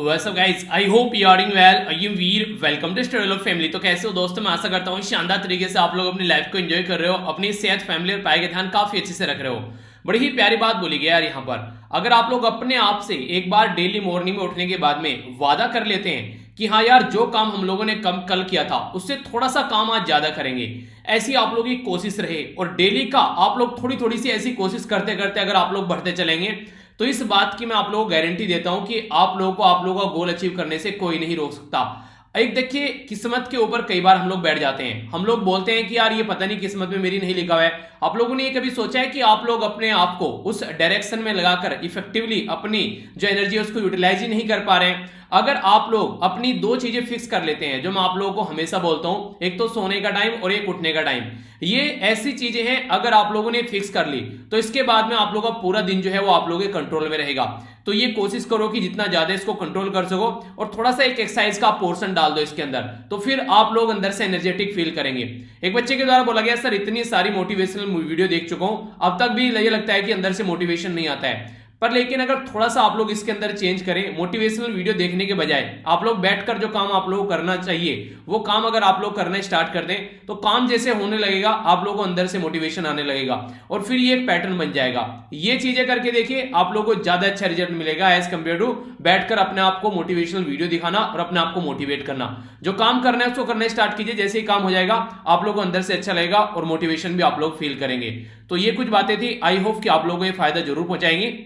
What's up guys? I hope you are doing well. I am Veer. Welcome to study of family. तो कैसे हो दोस्तों? मैं आशा करता हूँ शानदार तरीके से आप लोग अपनी लाइफ को एंजॉय कर रहे हो, अपनी सेहत, फैमिली और पाए का ध्यान काफी अच्छे से रख रहे हो। बड़ी ही प्यारी बात बोली गई यार यहाँ पर। अगर आप लोग अपने आप से एक बार डेली मॉर्निंग में उठने के बाद में वादा कर लेते हैं कि हाँ यार, जो काम हम लोगों ने कल किया था उससे थोड़ा सा काम आज ज्यादा करेंगे, ऐसी आप लोगों की कोशिश रहे और डेली का आप लोग थोड़ी थोड़ी सी ऐसी कोशिश करते करते अगर आप लोग बढ़ते चलेंगे तो इस बात की मैं आप लोगों को गारंटी देता हूं कि आप लोगों का गोल अचीव करने से कोई नहीं रोक सकता। एक देखिए, किस्मत के ऊपर कई बार हम लोग बैठ जाते हैं। हम लोग बोलते हैं कि यार ये पता नहीं किस्मत में मेरी नहीं लिखा हुआ है। आप लोगों ने ये कभी सोचा है कि आप लोग अपने आप को उस डायरेक्शन में लगाकर इफेक्टिवली अपनी जो एनर्जी है उसको यूटिलाइज ही नहीं कर पा रहे हैं? अगर आप लोग अपनी दो चीजें फिक्स कर लेते हैं, जो मैं आप लोगों को हमेशा बोलता हूं, एक तो सोने का टाइम और एक उठने का टाइम, ये ऐसी चीजें हैं अगर आप लोगों ने फिक्स कर ली तो इसके बाद में आप लोगों का पूरा दिन जो है वो आप लोगों के कंट्रोल में रहेगा। तो ये कोशिश करो कि जितना ज्यादा इसको कंट्रोल कर सको और थोड़ा सा एक एक्सरसाइज का पोर्शन डाल दो इसके अंदर, तो फिर आप लोग अंदर से एनर्जेटिक फील करेंगे। एक बच्चे के द्वारा बोला गया, सर इतनी सारी मोटिवेशनल वीडियो देख चुका हूं, अब तक भी ये लगता है कि अंदर से मोटिवेशन नहीं आता है। पर लेकिन अगर थोड़ा सा आप लोग इसके अंदर चेंज करें, मोटिवेशनल वीडियो देखने के बजाय आप लोग बैठकर जो काम आप लोगों को करना चाहिए वो काम अगर आप लोग करना स्टार्ट कर दें तो काम जैसे होने लगेगा, आप लोगों को अंदर से मोटिवेशन आने लगेगा और फिर ये एक पैटर्न बन जाएगा। ये चीजें करके देखिए, आप लोगों को ज्यादा अच्छा रिजल्ट मिलेगा एज कंपेयर टू बैठकर अपने आप को मोटिवेशनल वीडियो दिखाना और अपने आप को मोटिवेट करना। जो काम करना है उसको करना स्टार्ट कीजिए, जैसे ही काम हो जाएगा आप लोगों को अंदर से अच्छा लगेगा और मोटिवेशन भी आप लोग फील करेंगे। तो ये कुछ बातें थी, आई होप कि आप लोगों को ये फायदा जरूर पहुंचाएंगे।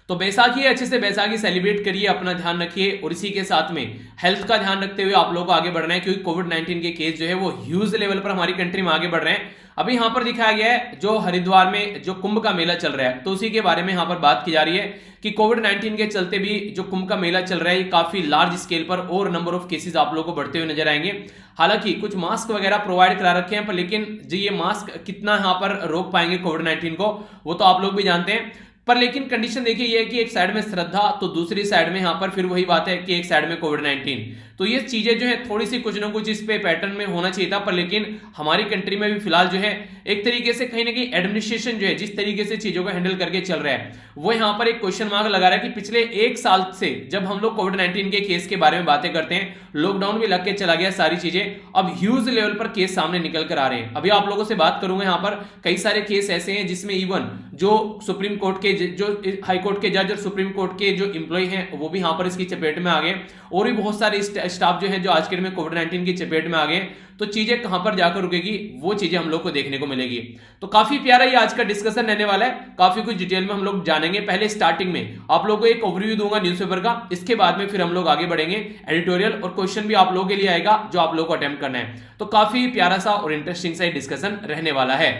तो बैसाखी है, अच्छे से बैसाखी सेलिब्रेट करिए, अपना ध्यान रखिए और इसी के साथ में हेल्थ का ध्यान रखते हुए आप लोगों को आगे बढ़ना है, क्योंकि कोविड-19 के केस जो है वो ह्यूज लेवल पर हमारी कंट्री में आगे बढ़ रहे हैं। अभी यहां पर दिखाया गया है जो हरिद्वार में जो कुंभ का मेला चल रहा है, तो उसी के बारे में यहां पर बात की जा रही है कि कोविड-19 के चलते भी जो कुंभ का मेला चल रहा है काफी लार्ज स्केल पर और नंबर ऑफ केसेस आप लोगों को बढ़ते हुए नजर आएंगे। हालांकि कुछ मास्क वगैरह प्रोवाइड करा रखे हैं, पर लेकिन जो ये मास्क कितना यहां पर रोक पाएंगे कोविड-19 को वो तो आप लोग भी जानते हैं। पर लेकिन कंडीशन देखिए ये है कि एक साइड में श्रद्धा तो दूसरी साइड में यहां पर फिर वही बात है कि एक साइड में कोविड-19। तो ये चीजें जो है थोड़ी सी कुछ ना कुछ इस पे पैटर्न में होना चाहिए था, पर लेकिन हमारी कंट्री में भी फिलहाल जो है एक तरीके से कहीं ना कहीं एडमिनिस्ट्रेशन जो है जिस तरीके से चीजों को हैंडल करके चल रहा है वो यहां पर एक क्वेश्चन मार्क लगा रहा है कि पिछले एक साल से जब हम लोग कोविड-19 के केस के बारे में बातें करते हैं, लॉकडाउन भी लग के चला गया, सारी चीजें अब ह्यूज लेवल पर केस सामने निकल कर आ रहे हैं। अभी आप लोगों से बात करूंगा, यहाँ पर कई सारे केस ऐसे हैं जिसमें इवन जो सुप्रीम कोर्ट के जो हाई कोर्ट के जज और सुप्रीम कोर्ट के जो इंप्लॉय हैं वो भी यहां पर इसकी चपेट में आ गए और भी बहुत सारे स्टाफ जो है जो आज के दिन में कोविड-19 की चपेट में आ गए। तो चीजें कहां पर जाकर रुकेगी वो चीजें हम लोग को देखने को मिलेगी। तो काफी प्यारा ये आज का डिस्कशन रहने वाला है, काफी कुछ डिटेल में हम लोग जानेंगे। पहले स्टार्टिंग में आप लोगों को एक ओवरव्यू दूंगा न्यूज़पेपर का, इसके बाद में फिर हम लोग आगे बढ़ेंगे एडिटोरियल और क्वेश्चन भी आप लोगों के लिए आएगा जो आप लोगों को अटेम्प्ट करना है। तो काफी प्यारा सा और इंटरेस्टिंग सा डिस्कशन रहने वाला है।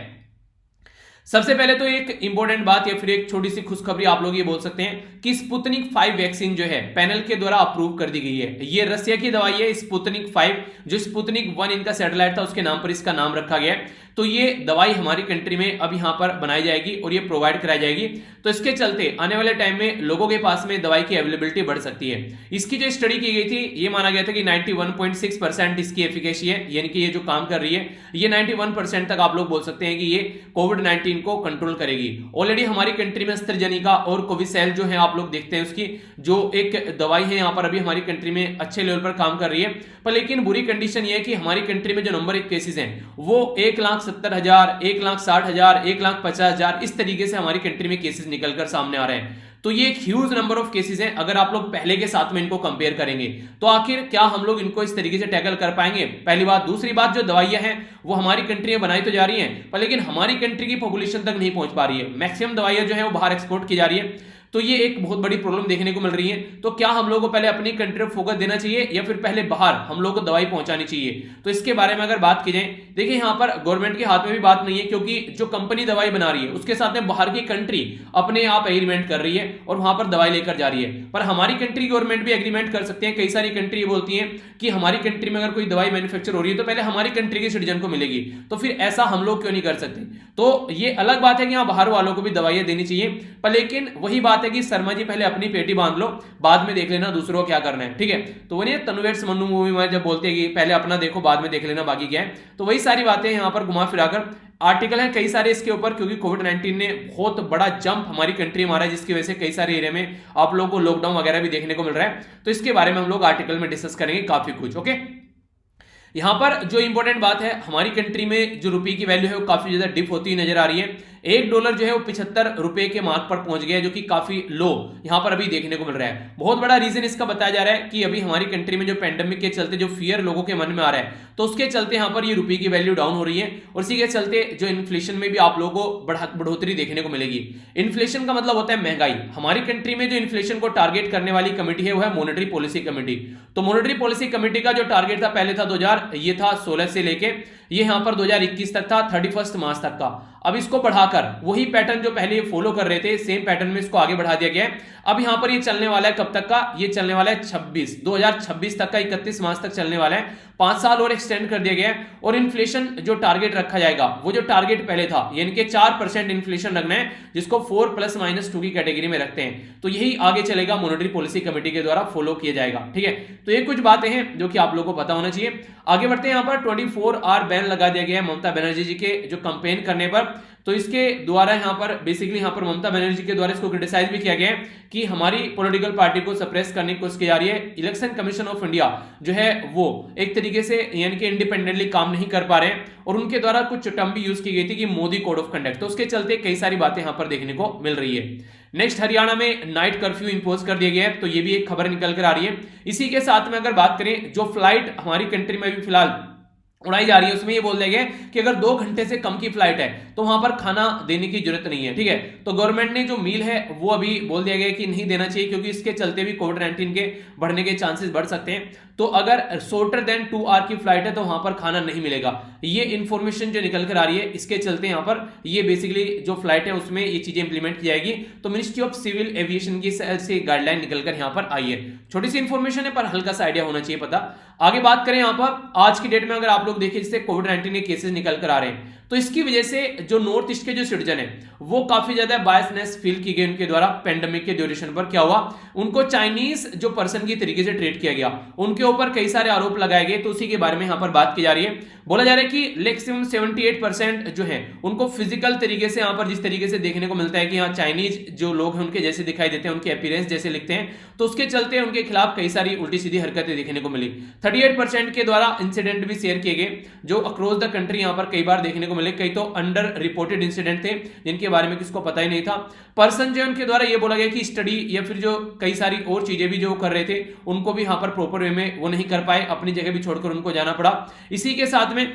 सबसे पहले तो एक इंपॉर्टेंट बात या फिर एक छोटी सी खुशखबरी आप लोग ये बोल सकते हैं कि स्पुतनिक 5 वैक्सीन जो है पैनल के द्वारा अप्रूव कर दी गई है। ये रसिया की दवाई है स्पुतनिक 5, जो स्पुतनिक 1 इनका सैटेलाइट था उसके नाम पर इसका नाम रखा गया है। तो ये दवाई हमारी कंट्री में अब यहां पर बनाई जाएगी और ये प्रोवाइड कराई जाएगी। तो इसके चलते आने वाले टाइम में लोगों के पास में दवाई की अवेलेबिलिटी बढ़ सकती है। इसकी जो स्टडी की गई थी ये माना गया था कि 91.6% इसकी एफिकेसी है, यानी कि ये जो काम कर रही है ये 91% तक आप लोग बोल सकते हैं कि ये कोविड-19 को कंट्रोल करेगी। ऑलरेडी हमारी कंट्री में एस्ट्राजेनेका और कोविशील्ड जो है आप लोग देखते हैं उसकी जो एक दवाई है यहाँ पर अभी हमारी कंट्री में अच्छे लेवल पर काम कर रही है। पर लेकिन बुरी कंडीशन ये है कि हमारी कंट्री में जो नंबर एक केसेस हैं वो 1,70,000, 1,60,000, 1,50,000 इस तरीके से हमारी कंट्री में केसेस निकलकर सामने आ रहे हैं। तो ये एक ह्यूज नंबर ऑफ केसेस हैं। अगर आप लोग पहले के साथ में इनको कंपेयर करेंगे तो आखिर क्या हम लोग इनको इस तरीके से टैकल कर पाएंगे? पहली बात। दूसरी बात, जो दवाइयां हैं वो हमारी कंट्री में बनाई तो जा रही हैं, पर लेकिन हमारी कंट्री की पॉपुलेशन तक नहीं पहुंच पा रही है। मैक्सिमम दवाइयां जो है वो बाहर एक्सपोर्ट की जा रही है। तो ये एक बहुत बड़ी प्रॉब्लम देखने को मिल रही है। तो क्या हम लोगों को पहले अपनी कंट्री पर फोकस देना चाहिए या फिर पहले बाहर हम लोगों को दवाई पहुंचानी चाहिए? तो इसके बारे में अगर बात की जाए, देखिए यहाँ पर गवर्नमेंट के हाथ में भी बात नहीं है, क्योंकि जो कंपनी दवाई बना रही है उसके साथ में बाहर की कंट्री अपने आप एग्रीमेंट कर रही है और वहां पर दवाई लेकर जा रही है। पर हमारी कंट्री गवर्नमेंट भी एग्रीमेंट कर सकते हैं। कई सारी कंट्री ये बोलती है कि हमारी कंट्री में अगर कोई दवाई मैन्युफैक्चर हो रही है तो पहले हमारी कंट्री के सिटीजन को मिलेगी। तो फिर ऐसा हम लोग क्यों नहीं कर सकते? तो ये अलग बात है कि यहाँ बाहर वालों को भी दवाइयां देनी चाहिए, पर लेकिन वही बात है कि शर्मा जी पहले अपनी पेटी बांध लो, बाद में देख लेना दूसरों को क्या करना है, ठीक है। तो वो नहीं तनुवेट्स मन्नू मूवी में जब बोलते हैं कि पहले अपना देखो बाद में देख लेना बाकी क्या है, तो वही सारी बातें यहां पर घुमा फिराकर आर्टिकल है कई सारे इसके ऊपर, क्योंकि कोविड-19 ने बहुत बड़ा जंप हमारी कंट्री में मारा है, जिसकी वजह से कई सारे एरिया में आप लोगों को लॉकडाउन वगैरह भी देखने को मिल रहा है। तो इसके बारे में हम लोग आर्टिकल में डिस्कस करेंगे काफी कुछ। ओके, यहां पर जो इंपॉर्टेंट बात है, हमारी कंट्री में जो रुपए की वैल्यू है वो काफी ज्यादा डिप होती नजर आ रही है। $1 जो है वो 75 रुपए के मार्क पर पहुंच गया है, जो कि काफी लो यहां पर अभी देखने को मिल रहा है। बहुत बड़ा रीजन इसका बताया जा रहा है कि अभी हमारी कंट्री में जो पेंडेमिक के चलते जो फियर लोगों के मन में आ रहा है, तो उसके चलते यहां पर ये रुपए की वैल्यू डाउन हो रही है, और इसी के चलते जो इन्फ्लेशन में भी आप लोगों को बढ़ोतरी देखने को मिलेगी। इन्फ्लेशन का मतलब होता है महंगाई। हमारी कंट्री में जो इन्फ्लेशन को टारगेट करने वाली कमेटी है वो है मॉनेटरी पॉलिसी कमेटी। तो मॉनेटरी पॉलिसी कमेटी का जो टारगेट था पहले था 2000, ये था 16 से लेके ये यहां पर 2021 तक था, 31 मार्च तक का। अब इसको बढ़ाकर वही पैटर्न जो पहले फॉलो कर रहे थे, सेम पैटर्न में इसको आगे बढ़ा दिया गया है। अब यहां पर ये चलने वाला है कब तक का, ये चलने वाला है 2026 तक का, 31 मार्च तक चलने वाला है। 5 साल और एक्सटेंड कर दिया गया है। और इन्फ्लेशन जो टारगेट रखा जाएगा, वो जो टारगेट पहले था यानी कि 4% इन्फ्लेशन रखना है, जिसको 4 +-2 की कैटेगरी में रखते हैं। तो यही आगे चलेगा, मॉनेटरी पॉलिसी कमेटी के द्वारा फॉलो किया जाएगा, ठीक है। तो ये कुछ बातें हैं जो कि आप लोगों को पता होना चाहिए। आगे बढ़ते हैं, यहां पर 24 आवर बैन लगा दिया गया है ममता बनर्जी जी के जो कंपेन करने पर। तो इसके द्वारा यहां पर बेसिकली यहां पर ममता बनर्जी के द्वारा इसको क्रिटिसाइज भी किया गया है कि हमारी पॉलिटिकल पार्टी को सप्रेस करने की कोशिश की जा रही है। इलेक्शन कमीशन ऑफ इंडिया जो है वो एक तरीके से यानी कि इंडिपेंडेंटली काम नहीं कर पा रहे हैं, और उनके द्वारा कुछ टर्म भी यूज की गई थी कि मोदी कोड ऑफ कंडक्ट, तो उसके चलते कई सारी बातें यहां पर देखने को मिल रही है। नेक्स्ट, हरियाणा में नाइट कर्फ्यू इंपोज कर दिया गया है, तो ये भी एक खबर निकल कर आ रही है। इसी के साथ में अगर बात करें, जो फ्लाइट हमारी कंट्री में भी फिलहाल उड़ाई जा रही है, उसमें ये बोल दिया गया कि अगर 2 घंटे से कम की फ्लाइट है तो वहां पर खाना देने की जरूरत नहीं है, ठीक है। तो गवर्नमेंट ने जो मील है वो अभी बोल दिया गया कि नहीं देना चाहिए, क्योंकि इसके चलते भी कोविड-19 के बढ़ने के चांसेस बढ़ सकते हैं। तो अगर शॉर्टर देन 2 आवर की फ्लाइट है तो वहां पर खाना नहीं मिलेगा। ये इंफॉर्मेशन जो निकल कर आ रही है, इसके चलते यहां पर ये बेसिकली जो फ्लाइट है उसमें ये चीजें इंप्लीमेंट की जाएगी। तो मिनिस्ट्री ऑफ सिविल एविएशन की से गाइडलाइन निकलकर यहां पर आई है। छोटी सी इंफॉर्मेशन है पर हल्का सा आइडिया होना चाहिए पता। आगे बात करें, यहां पर आज की डेट में अगर आप लोग देखिए जिससे कोविड-19 के केसेस निकल कर आ रहे हैं, तो इसकी वजह से जो नॉर्थ ईस्ट के जो सिटीजन है वो काफी ज्यादा बायसनेस फील की गई उनके द्वारा। पेंडेमिक के ड्यूरेशन पर क्या हुआ, उनको चाइनीज जो पर्सन की तरीके से ट्रीट किया गया, उनके ऊपर कई सारे आरोप लगाए गए। तो उसी के बारे में यहां पर बात की जा रही है। बोला जा रहा है कि मैक्सिमम 78% जो है उनको फिजिकल तरीके से यहां पर जिस तरीके से देखने को मिलता है कि हाँ चाइनीज जो लोग हैं उनके जैसे दिखाई देते हैं, उनके अपीयरेंस जैसे लिखते हैं, तो उसके चलते उनके खिलाफ कई सारी उल्टी सीधी हरकतें देखने को मिली। 38% के द्वारा इंसिडेंट भी शेयर किए गए जो अक्रॉस द कंट्री यहां पर कई बार देखने को मिले। कई तो अंडर रिपोर्टेड इंसिडेंट थे जिनके बारे में किसको पता ही नहीं था। पर्सन जो उनके द्वारा ये बोला गया कि स्टडी या फिर जो कई सारी और चीजें भी जो कर रहे थे उनको भी यहां पर प्रॉपर वे में वो नहीं कर पाए, अपनी जगह भी छोड़कर उनको जाना पड़ा। इसी के साथ में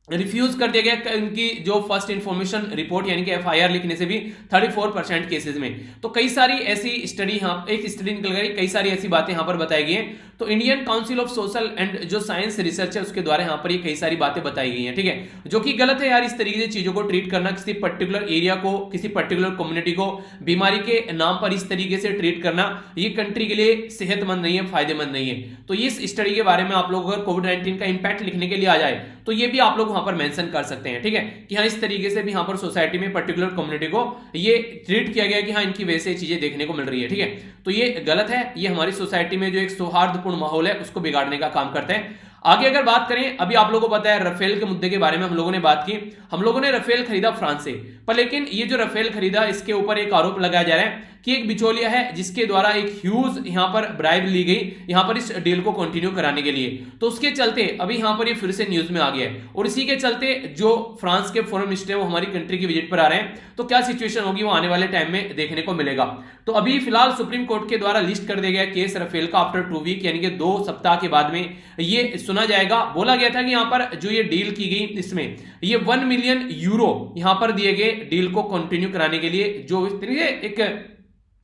रिफ्यूज कर दिया गया उनकी जो फर्स्ट इंफॉर्मेशन रिपोर्ट यानी कि एफआईआर लिखने से भी 34% केसेस में। तो कई सारी ऐसी स्टडी यहां एक स्टडी निकल गई, कई सारी ऐसी बातें यहां पर बताई गई हैं। तो Indian council of social and जो साइंस रिसर्च है उसके द्वारा यहां पर ये कई सारी बातें बताई गई हैं, ठीक है, जो कि गलत है यार। इस तरीके से चीजों को ट्रीट करना, किसी पर्टिकुलर एरिया को, किसी पर्टिकुलर कम्युनिटी को बीमारी के नाम पर इस तरीके से ट्रीट करना, ये कंट्री के लिए सेहतमंद नहीं है, फायदेमंद नहीं है। तो इस स्टडी के बारे में आप लोग अगर कोविड-19 का इंपैक्ट लिखने के लिए आ जाए तो ये भी आप लोग वहां पर मेंशन कर सकते हैं, ठीक है, कि हाँ इस तरीके से भी यहां पर सोसाइटी में पर्टिकुलर कम्युनिटी को ये ट्रीट किया गया कि हाँ इनकी वजह से चीजें देखने को मिल रही है, ठीक है। तो ये गलत है, ये हमारी सोसाइटी में जो एक सौहार्दपूर्ण माहौल है उसको बिगाड़ने का काम करते हैं। आगे अगर बात करें, अभी आप लोगों को पता है राफेल के मुद्दे के बारे में हम लोगों ने बात की। हम लोगों ने राफेल खरीदा फ्रांस से, पर लेकिन ये जो राफेल खरीदा इसके ऊपर एक आरोप लगाया जा रहा है कि एक बिचौलिया है जिसके द्वारा एक ह्यूज यहां पर ब्राइब ली गई यहां पर इस डील को कंटिन्यू कराने के लिए। तो उसके चलते अभी यहां पर ये फिर से न्यूज में आ गया है, और इसी के चलते जो फ्रांस के फॉरेन मिनिस्टर है वो हमारी कंट्री की विजिट पर आ रहे हैं। तो क्या सिचुएशन होगी वो आने वाले टाइम में देखने को मिलेगा। तो अभी फिलहाल सुप्रीम कोर्ट के द्वारा लिस्ट कर दिया गया केस राफेल का आफ्टर 2 वीक यानी कि 2 सप्ताह के बाद में ये सुना जाएगा। बोला गया था कि यहां पर जो ये डील की गई इसमें ये 1 मिलियन यूरो यहां पर दिए गए डील को कंटिन्यू कराने के लिए, जो इस तरीके एक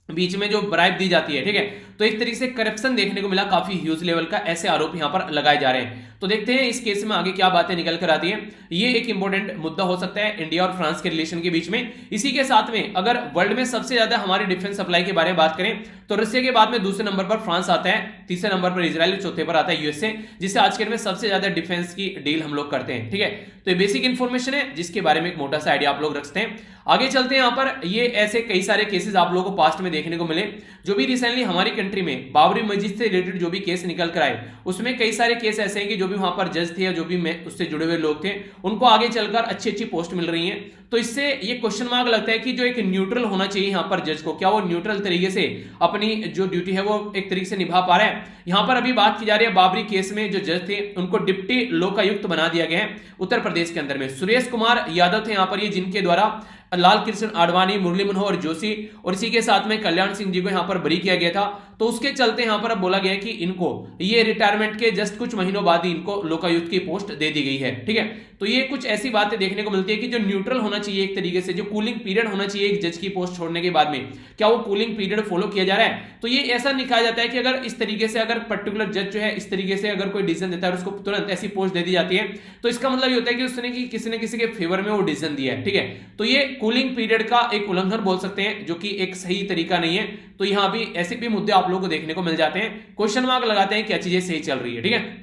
बीच में जो ब्राइब दी जाती है, ठीक है। तो एक तरीके से करप्शन देखने को मिला काफी ह्यूज लेवल का, ऐसे आरोप यहां पर लगाए जा रहे हैं। तो देखते हैं इस केस में आगे क्या बातें निकल कर आती हैं। ये एक इंपॉर्टेंट मुद्दा हो सकता है इंडिया और फ्रांस के रिलेशन के बीच में। इसी के साथ में अगर वर्ल्ड में सबसे ज्यादा हमारी डिफेंस सप्लाई के बारे में बात करें तो रशिया के बाद में दूसरे नंबर पर फ्रांस आता है, तीसरे नंबर पर इजराइल, चौथे पर आता है यूएसए, जिससे आज के दिन में सबसे ज्यादा डिफेंस की डील हम लोग करते हैं, ठीक है। तो ये बेसिक इंफॉर्मेशन है जिसके बारे में एक मोटा सा आइडिया आप लोग रखते हैं। आगे चलते हैं यहाँ पर, ये ऐसे कई सारे केसेस आप लोगों को पास्ट में देखने को मिले, जो भी रिसेंटली हमारी कंट्री में बाबरी मस्जिद से रिलेटेड जो भी केस निकल कर आए, उसमें कई सारे केस ऐसे हैं कि जो भी वहां पर जज थे या जो भी उससे जुड़े हुए लोग थे, उनको आगे चलकर अच्छी अच्छी पोस्ट मिल रही है। तो इससे ये क्वेश्चन मार्क लगता है कि जो एक न्यूट्रल होना चाहिए यहाँ पर जज को, क्या वो न्यूट्रल तरीके से अपनी जो ड्यूटी है वो एक तरीके से निभा पा रहा है। यहाँ पर अभी बात की जा रही है बाबरी केस में जो जज थे उनको डिप्टी लोकायुक्त बना दिया गया है उत्तर प्रदेश के अंदर में। सुरेश कुमार यादव थे यहाँ पर, ये जिनके द्वारा लाल कृष्ण आडवाणी, मुरली मनोहर जोशी और इसी के साथ में कल्याण सिंह जी को यहां पर बरी किया गया था। तो उसके चलते यहां पर अब बोला गया है कि इनको ये रिटायरमेंट के जस्ट कुछ महीनों बाद ही इनको लोकायुक्त की पोस्ट दे दी गई है। ठीक है, तो ये कुछ ऐसी बातें देखने को मिलती है कि जो न्यूट्रल होना चाहिए एक तरीके से, जो कूलिंग पीरियड होना चाहिए एक जज की पोस्ट छोड़ने के बाद में, क्या वो कूलिंग पीरियड फॉलो किया जा रहा है। तो ये ऐसा दिखाया जाता है कि अगर इस तरीके से अगर पर्टिकुलर जज जो है इस तरीके से अगर कोई डिसीजन देता है और उसको तुरंत ऐसी पोस्ट दे दी जाती है, तो इसका मतलब ये होता है कि उसने किसी न किसी के फेवर में वो डिसीजन दिया है। ठीक है, तो ये कूलिंग पीरियड का एक उल्लंघन बोल सकते हैं, जो कि एक सही तरीका नहीं है। तो यहां भी ऐसे भी मुद्दे आप लोगों को देखने को मिल जाते हैं, क्वेश्चन मार्क लगाते हैं क्या चीजें सही चल रही है। ठीक है,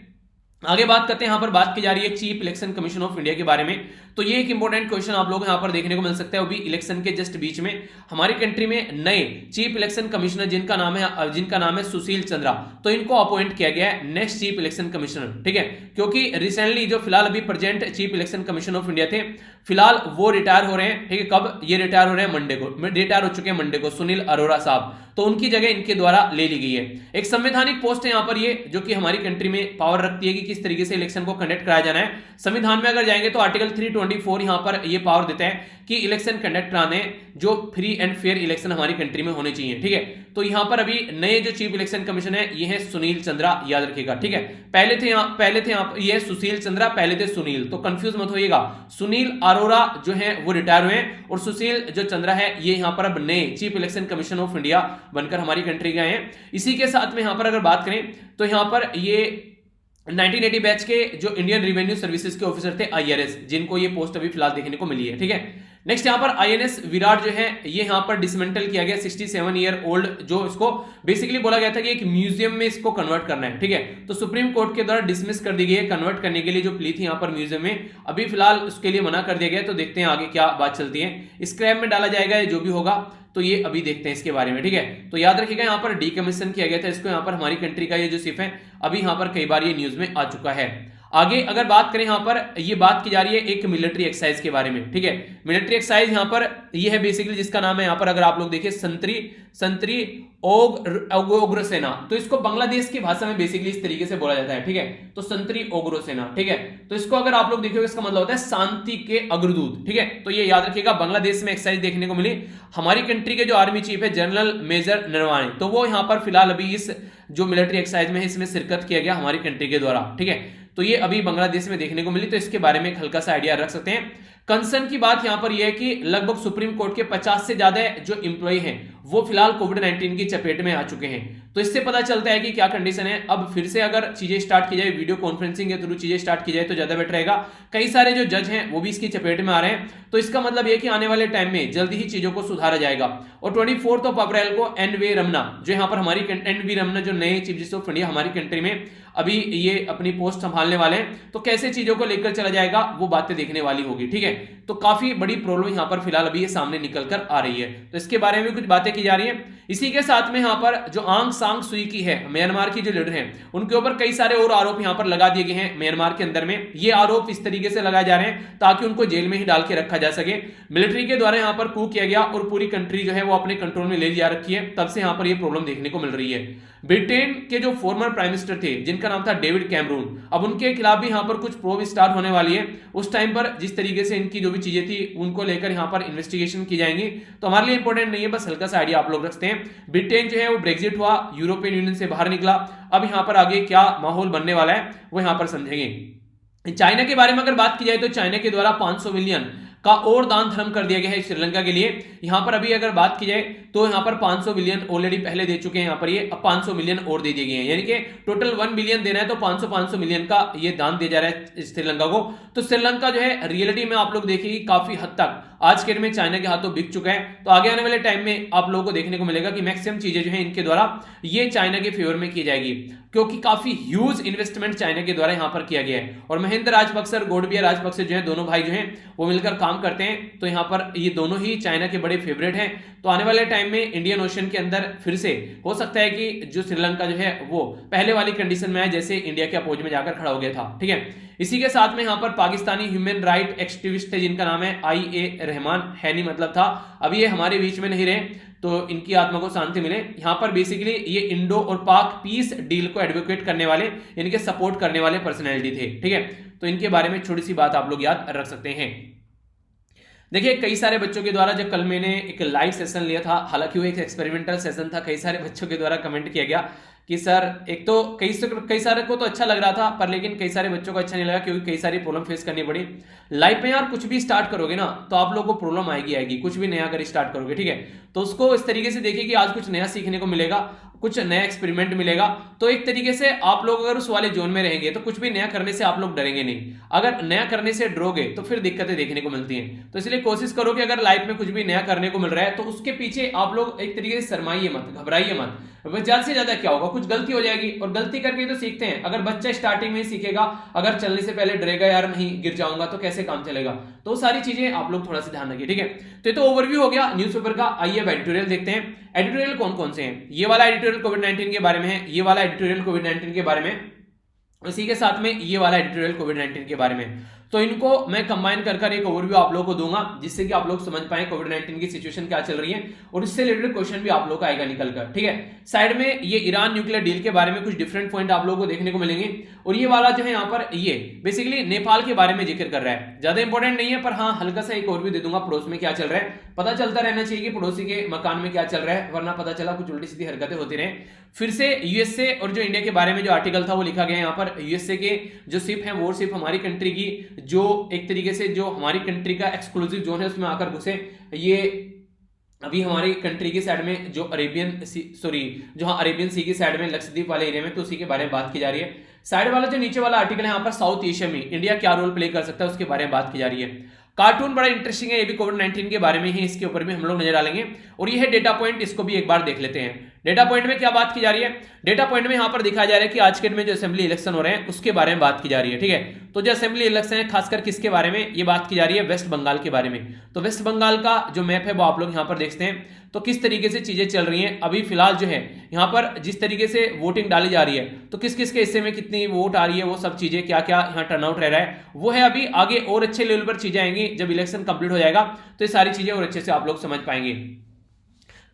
आगे बात करते हैं, यहां पर बात की जा रही है chief election commission of India के बारे में। तो ये एक इंपॉर्टेंट क्वेश्चन आप लोग यहां पर देखने को मिल सकता है, वो भी इलेक्शन के जस्ट बीच में। हमारी कंट्री में नए चीफ इलेक्शन कमिश्नर जिनका नाम है सुशील चंद्रा, तो इनको अपॉइंट किया गया है नेक्स्ट चीफ इलेक्शन कमिश्नर। ठीक है, क्योंकि रिसेंटली जो फिलहाल अभी present chief election commissioner of India थे, फिलहाल वो रिटायर हो रहे हैं। ठीक है, कब ये रिटायर हो रहे हैं? मंडे को रिटायर हो चुके हैं, मंडे को, सुनील अरोड़ा साहब। तो उनकी जगह इनके द्वारा ले ली गई है। एक संवैधानिक पोस्ट है यहां पर ये, जो कि हमारी कंट्री में पावर रखती है कि किस तरीके से इलेक्शन को कंडक्ट कराया जाना है। संविधान में अगर जाएंगे तो आर्टिकल 324 यहां पर ये पावर देता है कि इलेक्शन कंडक्ट कराने जो फ्री एंड फेयर इलेक्शन हमारी कंट्री में होने चाहिए। ठीक है, तो यहां पर अभी नए जो चीफ इलेक्शन कमीशन है ये है सुनील चंद्रा, याद रखिएगा। ठीक है, पहले थे ये सुशील चंद्रा, पहले थे सुनील, तो कंफ्यूज मत होइएगा। सुनील अरोड़ा जो है वो रिटायर हुए और सुशील जो चंद्रा है ये यहां पर अब नए chief election commission of India बनकर हमारी कंट्री के आए हैं। इसी के साथ में यहां पर अगर बात करें तो यहां पर ये 1980 बैच के जो इंडियन रेवेन्यू सर्विसेज के ऑफिसर थे IRS, जिनको ये पोस्ट अभी फिलहाल देखने को मिली है। ठीक है, नेक्स्ट यहां पर INS विराट जो है ये यहां पर डिसमेंटल किया गया, 67 ईयर ओल्ड, जो इसको बेसिकली बोला गया था कि एक म्यूजियम में इसको कन्वर्ट करना है। ठीक है, तो सुप्रीम कोर्ट के द्वारा डिसमिस कर दी गई है कन्वर्ट करने के लिए जो प्ली थी यहां पर म्यूजियम में, अभी फिलहाल उसके लिए मना कर दिया गया। तो देखते हैं आगे क्या बात चलती है, स्क्रैप में डाला जाएगा जो भी होगा, तो ये अभी देखते हैं इसके बारे में। ठीक है, तो याद रखिएगा यहाँ पर डीकमीशन किया गया था इसको, यहाँ पर हमारी कंट्री का ये जो सिर्फ है अभी यहाँ पर कई बार ये न्यूज में आ चुका है। आगे अगर बात करें यहाँ पर ये बात की जा रही है एक मिलिट्री एक्सरसाइज के बारे में। ठीक है, मिलिट्री एक्सरसाइज यहाँ पर ये है बेसिकली जिसका नाम है यहाँ पर अगर आप लोग देखिए संतरी ओग्र सेना, तो इसको बांग्लादेश की भाषा में बेसिकली इस तरीके से बोला जाता है। ठीक है, तो संतरी ओग्र सेना। ठीक है, तो इसको अगर आप लोग देखिए इसका मतलब होता है शांति के अग्रदूत। ठीक है, तो ये याद रखिएगा, बांग्लादेश में एक्सरसाइज देखने को मिली। हमारी कंट्री के जो आर्मी चीफ है जनरल मेजर नरवाणे, तो वो यहाँ पर फिलहाल अभी इस जो मिलिट्री एक्सरसाइज में है इसमें शिरकत किया गया हमारी कंट्री के द्वारा। ठीक है, तो ये अभी बांग्लादेश में देखने को मिली, तो इसके बारे में एक हल्का सा आइडिया रख सकते हैं। कंसर्न की बात यहां पर यह है कि लगभग सुप्रीम कोर्ट के 50 से ज्यादा जो इंप्लॉय हैं वो फिलहाल कोविड-19 की चपेट में आ चुके हैं। तो इससे पता चलता है कि क्या कंडीशन है। अब फिर से अगर चीजें स्टार्ट की जाए, वीडियो कॉन्फ्रेंसिंग के थ्रू चीजें स्टार्ट की जाए तो ज्यादा बेटर रहेगा। कई सारे जो जज हैं वो भी इसकी चपेट में आ रहे हैं, तो इसका मतलब यह कि आने वाले टाइम में जल्दी ही चीजों को सुधारा जाएगा। और 24 अप्रैल को एनवी रमना जो यहाँ पर हमारी एनवी रमना जो नए चीफ जस्टिस ऑफ इंडिया हमारी कंट्री में अभी ये अपनी पोस्ट संभालने वाले हैं, तो कैसे चीजों को लेकर चला जाएगा वो बातें देखने वाली होगी। ठीक है, तो काफी बड़ी प्रॉब्लम यहाँ पर फिलहाल अभी ये सामने निकल कर आ रही है, तो इसके बारे में कुछ बातें की जा रही है। इसी के साथ में यहाँ पर जो आंग सांग सुई की है, म्यांमार की जो लीडर हैं, उनके ऊपर कई सारे और आरोप यहाँ पर लगा दिए गए हैं म्यांमार के अंदर में। ये आरोप इस तरीके से लगाए जा रहे हैं ताकि उनको जेल में ही डाल के रखा जा सके। मिलिट्री के द्वारा यहाँ पर कू किया गया और पूरी कंट्री जो है वो अपने कंट्रोल में ले जा रखी है, तब से यहाँ पर ये प्रॉब्लम देखने को मिल रही है। ब्रिटेन के जो फॉर्मर प्राइम मिनिस्टर थे जिनका नाम था डेविड कैमरून, अब उनके खिलाफ भी यहाँ पर कुछ प्रोब स्टार्ट होने वाली है। उस टाइम पर जिस तरीके से इनकी जो भी चीजें थी उनको लेकर यहाँ पर इन्वेस्टिगेशन की जाएंगी, तो हमारे लिए इंपॉर्टेंट नहीं है, बस हल्का सा आइडिया आप लोग रखते हैं। ब्रिटेन जो है वो ब्रेक्जिट हुआ, यूरोपियन यूनियन से बाहर निकला, अब यहाँ पर आगे क्या माहौल बनने वाला है वो यहाँ पर समझेंगे। चाइना के बारे में अगर बात की जाए तो चाइना के द्वारा 500 मिलियन का और दान धर्म कर दिया गया है श्रीलंका के लिए। यहां पर अभी अगर बात की जाए तो यहां पर 500 मिलियन ऑलरेडी पहले दे चुके हैं, यहां पर ये अब 500 मिलियन और दे दिए गए हैं, यानी कि टोटल 1 बिलियन देना है, तो 500 मिलियन का ये दान दिया जा रहा है श्रीलंका को। तो श्रीलंका जो है रियलिटी में आप लोग देखिए काफी हद तक आज के डेट में चाइना के हाथों बिक चुका है। तो आगे आने वाले टाइम में आप लोगों को देखने को मिलेगा कि मैक्सिमम चीजें जो है इनके द्वारा ये चाइना के फेवर में की जाएगी, क्योंकि काफी ह्यूज इन्वेस्टमेंट चाइना के द्वारा यहां पर किया गया है। और महेंद्र राजपक्से और गोडबिया राजपक्से जो है दोनों भाई जो हैं वो मिलकर काम करते हैं। तो यहां पर ये दोनों ही चाइना के बड़े फेवरेट हैं। तो आने वाले टाइम में इंडियन ओशन के अंदर फिर से हो सकता है कि जो श्रीलंका जो है वो पहले वाली कंडीशन में आए जैसे इंडिया के अपोज में जाकर खड़ा हो गया था। ठीक है, इसी के साथ में यहां पर पाकिस्तानी ह्यूमन राइट एक्टिविस्ट है जिनका नाम है IA रहमान, है नहीं मतलब था, अभी ये हमारे बीच में नहीं रहे, तो इनकी आत्मा को शांति मिले। यहां पर बेसिकली ये इंडो और पाक पीस डील को एडवोकेट करने वाले, इनके सपोर्ट करने वाले पर्सनैलिटी थे। ठीक है, तो इनके बारे में छोटी सी बात आप लोग याद रख सकते हैं। देखिए कई सारे बच्चों के द्वारा जब कल मैंने एक लाइव सेशन लिया था, हालांकि वो एक एक्सपेरिमेंटल सेशन था, कई सारे बच्चों के द्वारा कमेंट किया गया कि सर एक तो कई सारे को तो अच्छा लग रहा था, पर लेकिन कई सारे बच्चों को अच्छा नहीं लगा क्योंकि कई सारी प्रॉब्लम फेस करनी पड़ी। लाइफ में यार कुछ भी स्टार्ट करोगे ना तो आप लोगों को प्रॉब्लम आएगी, कुछ भी नया कर स्टार्ट करोगे। ठीक है, तो उसको इस तरीके से देखिए कि आज कुछ नया सीखने को मिलेगा, कुछ नया एक्सपेरिमेंट मिलेगा। तो एक तरीके से आप लोग अगर उस वाले जोन में रहेंगे तो कुछ भी नया करने से आप लोग डरेंगे नहीं। अगर नया करने से डरोगे तो फिर दिक्कतें देखने को मिलती हैं। तो इसलिए कोशिश करो कि अगर लाइफ में कुछ भी नया करने को मिल रहा है तो उसके पीछे आप लोग एक तरीके से शर्माइए मत, घबराइए मत। ज्यादा से ज्यादा क्या होगा, कुछ गलती हो जाएगी और गलती करके तो सीखते हैं। अगर बच्चा स्टार्टिंग में ही सीखेगा, अगर चलने से पहले डरेगा यार नहीं गिर जाऊंगा तो कैसे काम चलेगा, तो सारी चीजें आप लोग थोड़ा सा ध्यान रखिए। ठीक है, तो ये तो ओवरव्यू हो गया न्यूज़पेपर का। आइए अब एडिटोरियल देखते हैं। एडिटोरियल कौन कौन से हैं? ये वाला एडिटोरियल कोविड-19 के बारे में है, ये वाला एडिटोरियल कोविड-19 के बारे में, इसी के साथ में ये वाला एडिटोरियल कोविड-19 के बारे में। तो इनको मैं कंबाइन कर एक ओवरव्यू आप लोगों को दूंगा जिससे कि आप लोग समझ पाए कोविड-19 की सिचुएशन क्या चल रही है और इससे रिलेटेड क्वेश्चन भी आप लोग का आएगा निकल कर। ठीक है, साइड में ये ईरान न्यूक्लियर डील के बारे में कुछ डिफरेंट पॉइंट आप लोगों को देखने को मिलेंगे। और ये वाला जो है यहाँ पर ये बेसिकली नेपाल के बारे में जिक्र कर रहा है, ज्यादा इंपॉर्टेंट नहीं है पर हाँ हल्का सा एक ओवरव्यू दे दूंगा पड़ोस में क्या चल रहा है। पता चलता रहना चाहिए कि पड़ोसी के मकान में क्या चल रहा है, वरना पता चला कुछ उल्टी सीधी हरकतें होती रहे। फिर से यूएसए और जो इंडिया के बारे में जो आर्टिकल था वो लिखा गया यहाँ पर। यूएसए के जो शिप है वो शिप हमारी कंट्री की जो एक तरीके से जो हमारी कंट्री का एक्सक्लूसिव जोन है उसमें आकर घुसे। ये अभी हमारी कंट्री की साइड में जो अरेबियन सी की साइड में लक्षद्वीप वाले एरिया में, तो उसी के बारे में बात की जा रही है। साइड वाला जो नीचे वाला आर्टिकल है यहाँ पर साउथ एशिया में इंडिया क्या रोल प्ले कर सकता है उसके बारे में बात की जा रही है। कार्टून बड़ा इंटरेस्टिंग है, ये भी कोविड-19 के बारे में ही, इसके ऊपर भी हम लोग नजर डालेंगे। और ये है डेटा पॉइंट, इसको भी एक बार देख लेते हैं। डेटा पॉइंट में क्या बात की जा रही है? डेटा पॉइंट में यहां पर दिखाया जा रहा है कि आज के दिन में जो असेंबली इलेक्शन हो रहे हैं उसके बारे में बात की जा रही है। ठीक है, तो जो असेंबली इलेक्शन है खासकर किसके बारे में ये बात की जा रही है? वेस्ट बंगाल के बारे में। तो वेस्ट बंगाल का जो मैप है वो आप लोग यहां पर देखते हैं तो किस तरीके से चीजें चल रही हैं। अभी फिलहाल जो है यहां पर जिस तरीके से वोटिंग डाली जा रही है तो किस किस के हिस्से में कितनी वोट आ रही है, वो सब चीजें क्या क्या यहाँ टर्नआउट रह रहा है वो है। अभी आगे और अच्छे लेवल पर चीजें आएंगी जब इलेक्शन कंप्लीट हो जाएगा तो ये सारी चीजें और अच्छे से आप लोग समझ पाएंगे।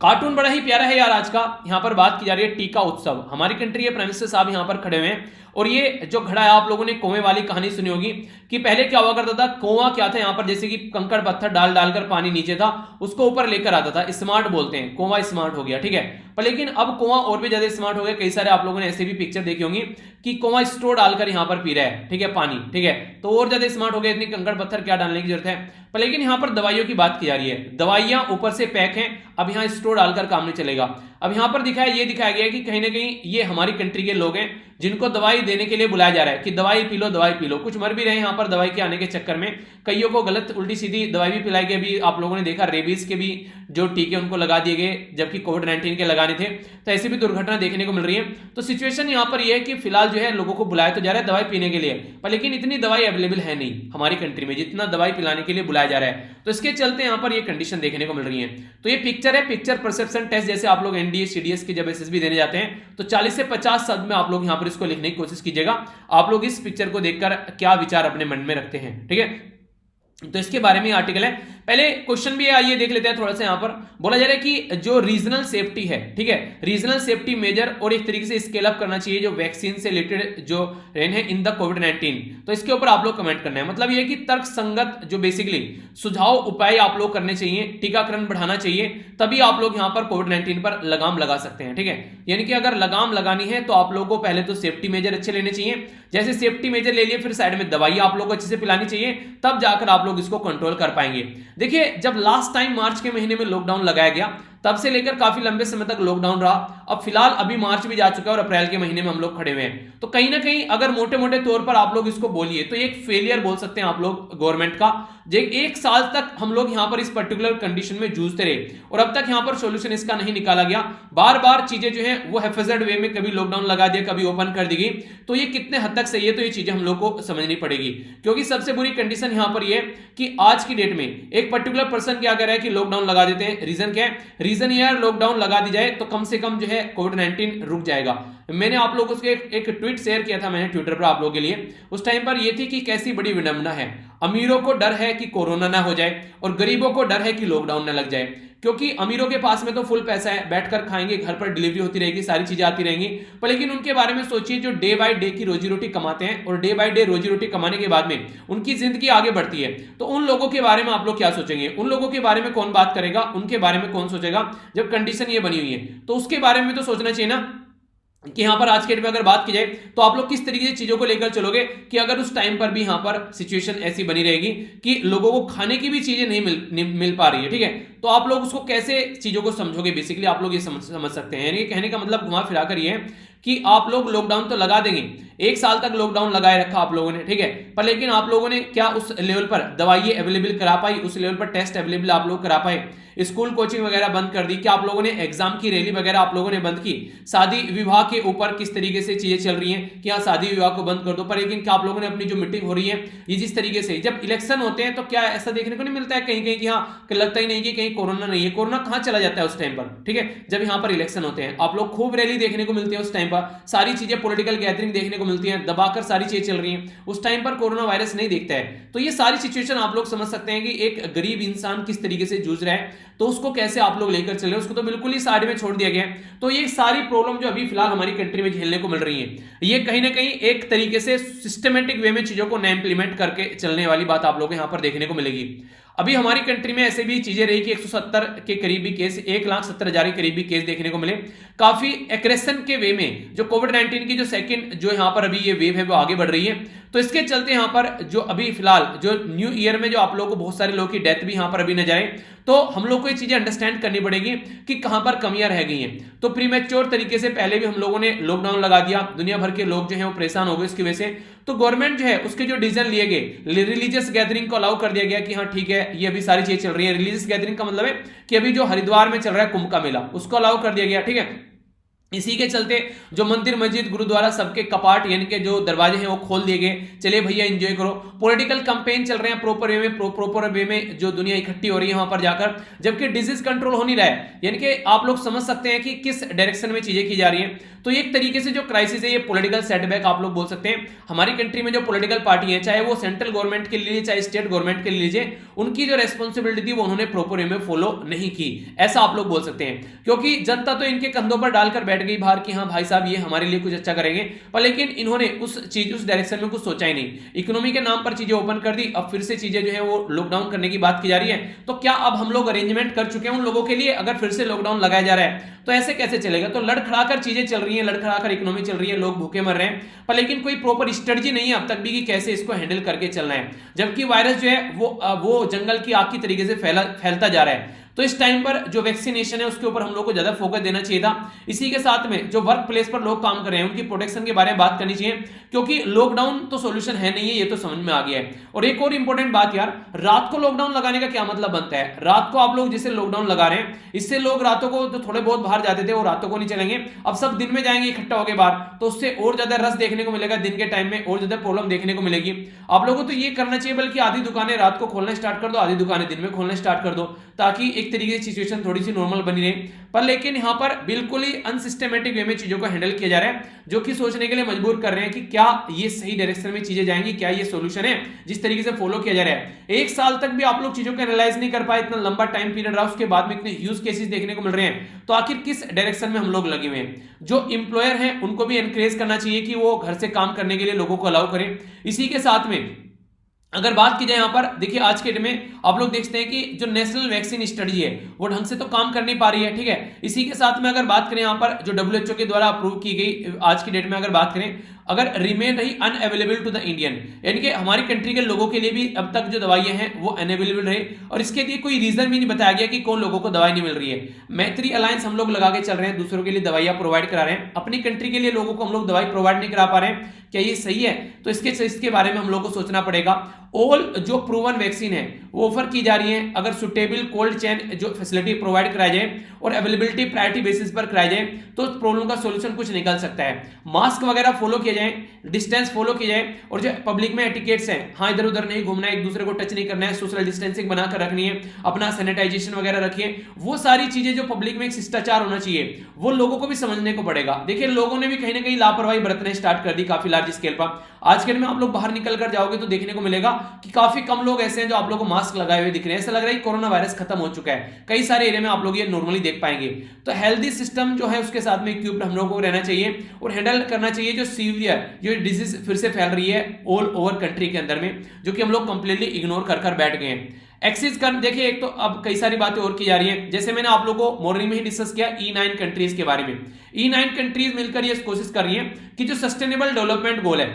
कार्टून बड़ा ही प्यारा है यार आज का। यहां पर बात की जा रही है टीका उत्सव। हमारी कंट्री के प्राइम मिनिस्टर साहब यहां पर खड़े हुए हैं और ये जो घड़ा है आप लोगों ने कुएं वाली कहानी सुनी होगी कि पहले क्या हुआ करता था, कुआं क्या था यहाँ पर जैसे कि कंकड़ पत्थर डाल डालकर पानी नीचे था उसको ऊपर लेकर आता था, स्मार्ट बोलते हैं, कुआं स्मार्ट हो गया। ठीक है, पर लेकिन अब कुआं और भी ज्यादा स्मार्ट हो गया। कई सारे आप लोगों ने ऐसे भी पिक्चर देखी होंगी कि कुआं स्ट्रो डालकर यहाँ पर पी रहा है, ठीक है, पानी। ठीक है, तो और ज्यादा स्मार्ट हो गया, इतनी कंकड़ पत्थर क्या डालने की जरूरत है। पर लेकिन यहाँ पर दवाइयों की बात की जा रही है, दवाइयां ऊपर से पैक हैं, अब यहाँ स्ट्रो डालकर काम नहीं चलेगा। अब यहाँ पर दिखाया गया है कि कहीं ना कहीं ये हमारी कंट्री के लोग हैं जिनको दवाई देने के लिए बुलाया जा रहा है कि दवाई पी लो, दवाई पी लो। कुछ मर भी रहे हैं यहाँ पर दवाई के आने के चक्कर में, कईयों को गलत उल्टी सीधी दवाई भी पिलाई गई। अभी आप लोगों ने देखा रेबीज के भी जो टीके उनको लगा दिए गए जबकि कोविड-19 के लगाने थे, तो ऐसी भी दुर्घटना देखने को मिल रही है। तो सिचुएशन यहाँ पर यह है कि फिलहाल जो है लोगों को बुलाया तो जा रहा है दवाई पीने के लिए, पर लेकिन इतनी दवाई अवेलेबल है नहीं हमारी कंट्री में जितना दवाई पिलाने के लिए बुलाया जा रहा है। तो इसके चलते यहाँ पर ये कंडीशन देखने को मिल रही है। तो ये पिक्चर है, पिक्चर परसेप्शन टेस्ट, जैसे आप लोग एनडीए सीडीएस की जब एसएसबी देने जाते हैं तो 40 से 50 शब्द में आप लोग यहाँ पर इसको लिखने की कोशिश कीजिएगा। आप लोग इस पिक्चर को देखकर क्या विचार अपने मन में रखते हैं। ठीक है, तो इसके बारे में आर्टिकल है। पहले क्वेश्चन भी आइए देख लेते हैं थोड़ा सा। यहां पर बोला जा रहा है कि जो रीजनल सेफ्टी है, ठीक है, रीजनल सेफ्टी मेजर और एक तरीके से स्केल अप करना चाहिए जो वैक्सीन से रिलेटेड जो रेन है इन द कोविड-19। तो इसके ऊपर आप लोग कमेंट करना है। मतलब ये कि तर्क संगत जो बेसिकली सुझाव उपाय आप लोग करने चाहिए, टीकाकरण बढ़ाना चाहिए, तभी आप लोग यहां पर कोविड-19 पर लगाम लगा सकते हैं। ठीक है, यानी कि अगर लगाम लगानी है तो आप लोगों को पहले तो सेफ्टी मेजर अच्छे लेने चाहिए। जैसे सेफ्टी मेजर ले लिए फिर साइड में दवाई आप लोग को अच्छे से पिलानी चाहिए, तब जाकर आप लोग इसको कंट्रोल कर पाएंगे। देखिए जब लास्ट टाइम मार्च के महीने में लॉकडाउन लगाया गया तब से लेकर काफी लंबे समय तक लॉकडाउन रहा। अब फिलहाल अभी मार्च भी जा चुका है और अप्रैल के महीने में हम लोग खड़े हुए हैं। तो कहीं ना कहीं अगर मोटे मोटे तौर पर आप लोग इसको बोलिए तो एक फेलियर बोल सकते हैं आप लोग गवर्नमेंट का। एक साल तक हम लोग यहां पर इस पर्टिकुलर कंडीशन में जूझते रहे और अब तक यहां पर सॉल्यूशन इसका नहीं निकाला गया। बार बार चीजें जो है वो हेफेजेड वे में कभी लॉकडाउन लगा दिया, कभी ओपन कर दी गई। तो ये कितने हद तक सही है, तो ये चीजें हम लोग को समझनी पड़ेगी। क्योंकि सबसे बुरी कंडीशन यहां पर ये कि आज की डेट में एक पर्टिकुलर पर्सन क्या कह रहा है कि लॉकडाउन लगा देते हैं। रीजन क्या है? रीजन ये है लॉकडाउन लगा दी जाए तो कम से कम जो है कोविड-19 रुक जाएगा। मैंने आप लोगों को एक ट्वीट शेयर किया था मैंने ट्विटर पर आप लोगों के लिए। उस टाइम पर यह थी कि कैसी बड़ी विडंबना है, अमीरों को डर है कि कोरोना ना हो जाए और गरीबों को डर है कि लॉकडाउन ना लग जाए। क्योंकि अमीरों के पास में तो फुल पैसा है, बैठकर खाएंगे, घर पर डिलीवरी होती रहेगी, सारी चीजें आती रहेंगी। पर लेकिन उनके बारे में सोचिए जो डे बाय डे की रोजी रोटी कमाते हैं और डे बाय डे रोजी रोटी कमाने के बाद में उनकी जिंदगी आगे बढ़ती है। तो उन लोगों के बारे में आप लोग क्या सोचेंगे? उन लोगों के बारे में कौन बात करेगा? उनके बारे में कौन सोचेगा जब कंडीशन ये बनी हुई है? तो उसके बारे में तो सोचना चाहिए ना कि यहां पर आज के डेट में अगर बात की जाए तो आप लोग किस तरीके से चीजों को लेकर चलोगे कि अगर उस टाइम पर भी यहां पर सिचुएशन ऐसी बनी रहेगी कि लोगों को खाने की भी चीजें नहीं मिल पा रही है, ठीक है, तो आप लोग उसको कैसे चीजों को समझोगे? बेसिकली आप लोग ये समझ सकते हैं। यानी कहने का मतलब घुमा फिरा कर ये है कि आप लोग लॉकडाउन तो लगा देंगे, एक साल तक लॉकडाउन लगाए रखा आप लोगों ने, ठीक है, पर लेकिन आप लोगों ने क्या उस लेवल पर दवाइयां अवेलेबल करा पाई, उस लेवल पर टेस्ट अवेलेबल आप लोग करा पाए? स्कूल कोचिंग वगैरह बंद कर दी? क्या आप लोगों ने एग्जाम की रैली वगैरह आप लोगों ने बंद की? शादी विवाह के ऊपर किस तरीके से चीजें चल रही हैं कि हाँ शादी विवाह को बंद कर दो, पर लेकिन क्या आप लोगों ने अपनी जो मीटिंग हो रही है ये जिस तरीके से जब इलेक्शन होते हैं तो क्या ऐसा देखने को नहीं मिलता है कहीं कहीं कि हाँ लगता ही नहीं कि कहीं कोरोना नहीं है? कोरोना कहां चला जाता है उस टाइम पर, ठीक है, जब यहां पर इलेक्शन होते हैं। आप लोग खूब रैली देखने को मिलती है उस टाइम पर, सारी चीजें पॉलिटिकल गैदरिंग देखने को मिलती है, दबाकर सारी चीजें चल रही हैं। उस टाइम पर कोरोना वायरस नहीं दिखता है। तो ये सारी सिचुएशन आप लोग समझ सकते हैं कि एक गरीब इंसान किस तरीके से जूझ रहा है, तो उसको कैसे आप लोग लेकर चल रहे हैं, उसको तो बिल्कुल ही साइड में छोड़ दिया गया है। तो ये सारी प्रॉब्लम जो अभी फिलहाल हमारी कंट्री में झेलने को मिल रही है, ये कहीं ना कहीं एक तरीके से सिस्टमेटिक वे में चीजों को न इंप्लीमेंट करके चलने वाली बात आप लोगों को यहां पर देखने को मिलेगी। अभी हमारी कंट्री में ऐसे भी चीजें रही कि 170 के करीबी केस, 1,70,000 के करीबी केस देखने को मिले। काफी एग्रेशन के वे में जो कोविड-19 की जो सेकंड जो यहां पर अभी ये वेव है वो आगे बढ़ रही है। तो इसके चलते यहां पर जो अभी फिलहाल जो न्यू ईयर में जो आप लोगों को बहुत सारे लोगों की डेथ भी यहां पर अभी न जाए, तो हम लोग को ये चीजें अंडरस्टैंड करनी पड़ेगी कि कहां पर कमियां रह गई हैं। तो प्रीमेच्योर तरीके से पहले भी हम लोगों ने लॉकडाउन लगा दिया, दुनिया भर के लोग जो है वो परेशान हो गए इसकी वजह से। तो गवर्नमेंट जो है उसके जो डिसीजन लिए गए, रिलीजियस गैदरिंग को अलाउ कर दिया गया कि हाँ ठीक है ये अभी सारी चीजें चल रही है। रिलीजियस गैदरिंग का मतलब है कि अभी जो हरिद्वार में चल रहा है कुंभ का मेला, उसको अलाउ कर दिया गया, ठीक है। इसी के चलते जो मंदिर मस्जिद गुरुद्वारा सबके कपाट यानी कि जो दरवाजे हैं वो खोल दिए गए, चलिए भैया एंजॉय करो। पॉलिटिकल कैंपेन चल रहे हैं प्रॉपर वे में जो दुनिया इकट्ठी हो रही है वहां पर जाकर, जबकि डिजीज कंट्रोल हो नहीं रहा है। यानी कि आप लोग समझ सकते हैं कि किस डायरेक्शन में चीजें की जा रही हैं। तो एक तरीके से जो क्राइसिस है ये पॉलिटिकल सेटबैक आप लोग बोल सकते हैं। हमारी कंट्री में जो पॉलिटिकल पार्टी है, चाहे वो सेंट्रल गवर्नमेंट के लिए चाहे स्टेट गवर्नमेंट के लिए, उनकी जो रेस्पॉन्सिबिलिटी थी वो उन्होंने प्रॉपर वे में फॉलो नहीं की, ऐसा आप लोग बोल सकते हैं। क्योंकि जनता तो इनके कंधों पर डालकर बैठ गई बाहर कि हाँ भाई साहब ये हमारे लिए कुछ अच्छा करेंगे, पर लेकिन इन्होंने उस डायरेक्शन में कुछ सोचा ही नहीं। इकोनॉमी के नाम पर चीजें ओपन कर दी, अब फिर से चीजें जो है वो लॉकडाउन करने की बात की जा रही है। तो क्या अब हम लोग अरेंजमेंट कर चुके हैं उन लोगों के लिए? अगर फिर से लॉकडाउन लगाया जा रहा है तो ऐसे कैसे चलेगा? तो लड़खड़ाकर चीजें चल रही हैं, लड़खड़ाकर इकोनॉमी चल रही है, लोग भूखे मर रहे हैं, पर लेकिन कोई प्रॉपर स्ट्रेटजी नहीं है अब तक भी कि कैसे इसको हैंडल करके चलना है। जबकि वायरस जो है वो जंगल की आग की तरीके से फैलता जा रहा है। तो इस टाइम पर जो वैक्सीनेशन है उसके ऊपर हम लोग को ज्यादा फोकस देना चाहिए था। इसी के साथ में जो वर्क प्लेस पर लोग काम कर रहे हैं उनकी प्रोटेक्शन के बारे में बात करनी चाहिए, क्योंकि लॉकडाउन तो सॉल्यूशन है नहीं है, ये तो समझ में आ गया है। और एक और इंपॉर्टेंट बात यार, रात को लॉकडाउन लगाने का क्या मतलब बनता है? रात को आप लोग जिसे लॉकडाउन लगा रहे हैं, इससे लोग रातों को जो थोड़े बहुत बाहर जाते थे वो रातों को नहीं चलेंगे, अब सब दिन में जाएंगे इकट्ठा होकर बाहर, तो उससे और ज्यादा रस देखने को मिलेगा, दिन के टाइम में और ज्यादा प्रॉब्लम देखने को मिलेगी। आप लोगों को तो ये करना चाहिए बल्कि आधी दुकानें रात को खोलना स्टार्ट कर दो, आधी दुकानें दिन में खोलना स्टार्ट कर दो, ताकि एक तरीके से सिचुएशन थोड़ी सी नॉर्मल बनी रहे। पर लेकिन यहां पर बिल्कुल ही अनसिस्टमेटिक वे में चीजों को हैंडल किया जा रहा है, जो कि सोचने के लिए मजबूर कर रहे हैं कि क्या ये सही डायरेक्शन में चीजें जाएंगी, क्या ये सॉल्यूशन है जिस तरीके से फॉलो किया जा रहा है। एक साल तक भी आप लोग चीजों को एनालाइज नहीं कर पाए, इतना लंबा टाइम पीरियड रहा, उसके बाद में इतने ह्यूज केसेस देखने को मिल रहे हैं। तो आखिर किस डायरेक्शन में हम लोग लगे हुए हैं? जो एम्प्लॉयर हैं उनको भी एनकरेज करना चाहिए कि वो घर से काम करने के लिए लोगों को अलाउ करें। इसी के साथ में अगर बात की जाए यहां पर देखिए आज के डेट में आप लोग देखते हैं कि जो नेशनल वैक्सीन स्टडी है वो ढंग से तो काम कर नहीं पा रही है, ठीक है। इसी के साथ में अगर बात करें यहां पर जो WHO के द्वारा अप्रूव की गई आज की डेट में अगर बात करें अगर रिमेन रही अनअवेलेबल टू द इंडियन, यानी कि हमारी कंट्री के लोगों के लिए भी अब तक जो दवाइयां हैं वो अनअवेलेबल रहे, और इसके लिए कोई रीजन भी नहीं बताया गया कि कौन लोगों को दवाई नहीं मिल रही है। मैत्री अलायंस हम लोग लगा के चल रहे हैं, दूसरों के लिए दवाइयां प्रोवाइड करा रहे हैं, अपनी कंट्री के लिए लोगों को हम लोग दवाई प्रोवाइड नहीं करा पा रहे हैं, क्या ये सही है? तो इसके बारे में हम लोग को सोचना पड़ेगा। ऑल जो प्रूवन वैक्सीन है वो ऑफर की जा रही है, अगर सुटेबल कोल्ड चेन जो फैसिलिटी प्रोवाइड कराई जाए और अवेलेबिलिटी प्रायोरिटी बेसिस पर कराई जाए तो प्रॉब्लम का सॉल्यूशन कुछ निकल सकता है। मास्क वगैरह फॉलो किया जाए, डिस्टेंस फॉलो किया जाए, और जो पब्लिक में एटिकेट्स हैं, हाँ इधर उधर नहीं घूमना है, एक दूसरे को टच नहीं करना है, सोशल डिस्टेंसिंग बनाकर रखनी है, अपना सैनिटाइजेशन वगैरह रखिए, वो सारी चीजें जो पब्लिक में एक शिष्टाचार होना चाहिए वो लोगों को भी समझने को पड़ेगा। देखिए लोगों ने भी कहीं ना कहीं लापरवाही बरतने स्टार्ट कर दी काफी लार्ज स्केल पर। आज के दिन में आप लोग बाहर निकल कर जाओगे तो देखने को मिलेगा कि काफी कम लोग ऐसे हैं जो आप लोग को मास्क लगाए हुए दिख रहे हैं, ऐसा लग रहा है कि कोरोना वायरस खत्म हो चुका है। कई सारे एरिया में आप लोग ये नॉर्मली देख पाएंगे। तो हेल्दी सिस्टम जो है उसके साथ में इक्विप्ड हम लोगों को रहना चाहिए और हैंडल करना चाहिए जो सीवियर जो डिजीज फिर से फैल रही है ऑल ओवर कंट्री के अंदर में, जो कि हम लोग कंप्लीटली इग्नोर कर बैठ गए हैं। एक्सिस कर देखिए, एक तो अब कई सारी बातें और की जा रही हैं, जैसे मैंने आप लोगों को मॉर्निंग में ही डिस्कस किया E9 कंट्रीज के बारे में। E9 कंट्रीज मिलकर ये कोशिश कर रही हैं कि जो सस्टेनेबल डेवलपमेंट गोल है,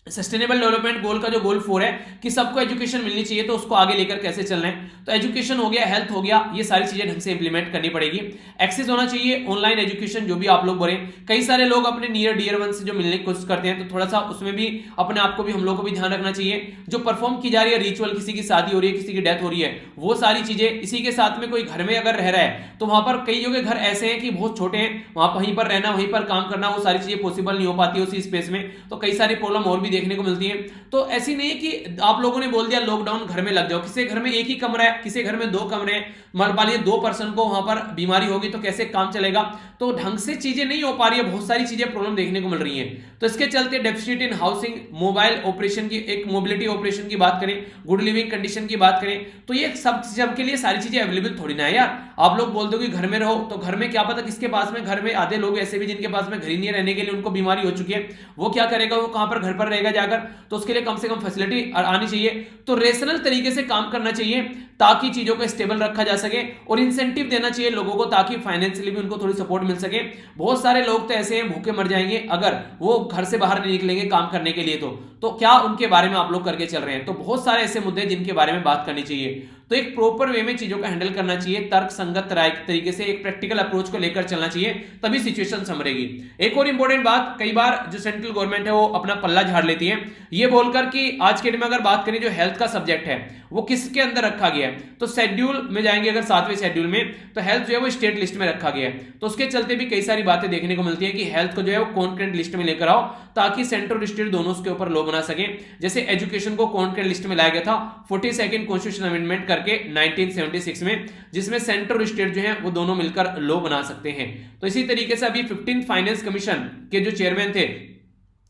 सस्टेनेबल डेवलपमेंट गोल का जो गोल 4 है कि सबको एजुकेशन मिलनी चाहिए, तो उसको आगे लेकर कैसे चलना है। तो एजुकेशन हो गया, हेल्थ हो गया, ये सारी चीजें ढंग से इंप्लीमेंट करनी पड़ेगी। एक्सेस होना चाहिए ऑनलाइन एजुकेशन, जो भी आप लोग बोले। कई सारे लोग अपने नियर डियर वन से जो मिलने की कोशिश करते हैं, तो थोड़ा सा उसमें भी अपने आप को भी हम लोग को भी ध्यान रखना चाहिए। जो परफॉर्म की जा रही है रिचुअल, किसी की शादी हो रही है, किसी की डेथ हो रही है, वो सारी चीजें, इसी के साथ में कोई घर में अगर रह रहा है तो वहां पर कई जगह घर ऐसे हैं कि बहुत छोटे हैं, वहां वहीं पर रहना, वहीं पर काम करना, वो सारी चीजें पॉसिबल नहीं हो पाती उसी स्पेस में, तो कई सारी प्रॉब्लम और भी देखने को मिलती है। तो ऐसी नहीं है कि आप लोगों ने बोल दिया लॉकडाउन घर में लग जाओ, किसी घर में एक ही कमरा है, किसी घर में 2 कमरे हैं, मान लीजिए 2 पर्सन को वहां पर बीमारी होगी तो कैसे काम चलेगा। तो ढंग से चीजें नहीं हो पा रही है, बहुत सारी चीजें प्रॉब्लम देखने को मिल रही हैं। तो इसके चलते deficit in housing, mobile operation की, एक मोबिलिटी ऑपरेशन की बात करें, गुड लिविंग कंडीशन की बात करें, तो ये सब के लिए सारी चीजें अवेलेबल थोड़ी ना है यार। आप लोग बोलते हो कि घर में रहो, तो घर में क्या पता किसके पास में, घर में आधे लोग ऐसे भी जिनके पास में घर ही नहीं रहने के लिए उनको बीमारी हो चुकी है, वो क्या करेगा, वो कहां पर घर पर रहेगा जाकर। तो उसके लिए कम से कम फैसिलिटी आनी चाहिए। तो रेशनल तरीके से काम करना चाहिए ताकि चीजों को स्टेबल रखा जा सके, और इंसेंटिव देना चाहिए लोगों को ताकि फाइनेंशियली भी उनको थोड़ी सपोर्ट मिल सके। बहुत सारे लोग तो ऐसे हैं भूखे मर जाएंगे अगर वो घर से बाहर नहीं निकलेंगे काम करने के लिए, तो क्या उनके बारे में आप लोग करके चल रहे हैं। तो बहुत सारे ऐसे मुद्दे जिनके बारे में बात करनी चाहिए। तो एक प्रॉपर वे में चीजों का हैंडल करना चाहिए, तर्क संगत तरीके से एक प्रैक्टिकल अप्रोच को लेकर चलना चाहिए, तभी सिचुएशन संभलेगी। एक और इंपॉर्टेंट बात, कई बार जो सेंट्रल गवर्नमेंट है वो अपना पल्ला झाड़ लेती है, ये बोलकर कि आज के दिन में अगर बात करें जो हेल्थ का सब्जेक्ट है वो किसके अंदर रखा गया है, तो शेड्यूल में जाएंगे अगर 7वें शेड्यूल में, तो हेल्थ जो है वो स्टेट लिस्ट में रखा गया है। तो उसके चलते भी कई सारी बातें देखने को मिलती है कि हेल्थ को जो है वो कॉन्करेंट लिस्ट में लेकर आओ ताकि सेंट्रल स्टेट दोनों उसके ऊपर लॉ बना सके। जैसे एजुकेशन को कॉन्करेंट लिस्ट में लाया गया था 42nd कॉन्स्टिट्यूशन अमेंडमेंट करके 1976 में, जिसमें सेंट्रल स्टेट जो है वो दोनों मिलकर लॉ बना सकते हैं। तो इसी तरीके से अभी 15th फाइनेंस कमीशन के जो चेयरमैन थे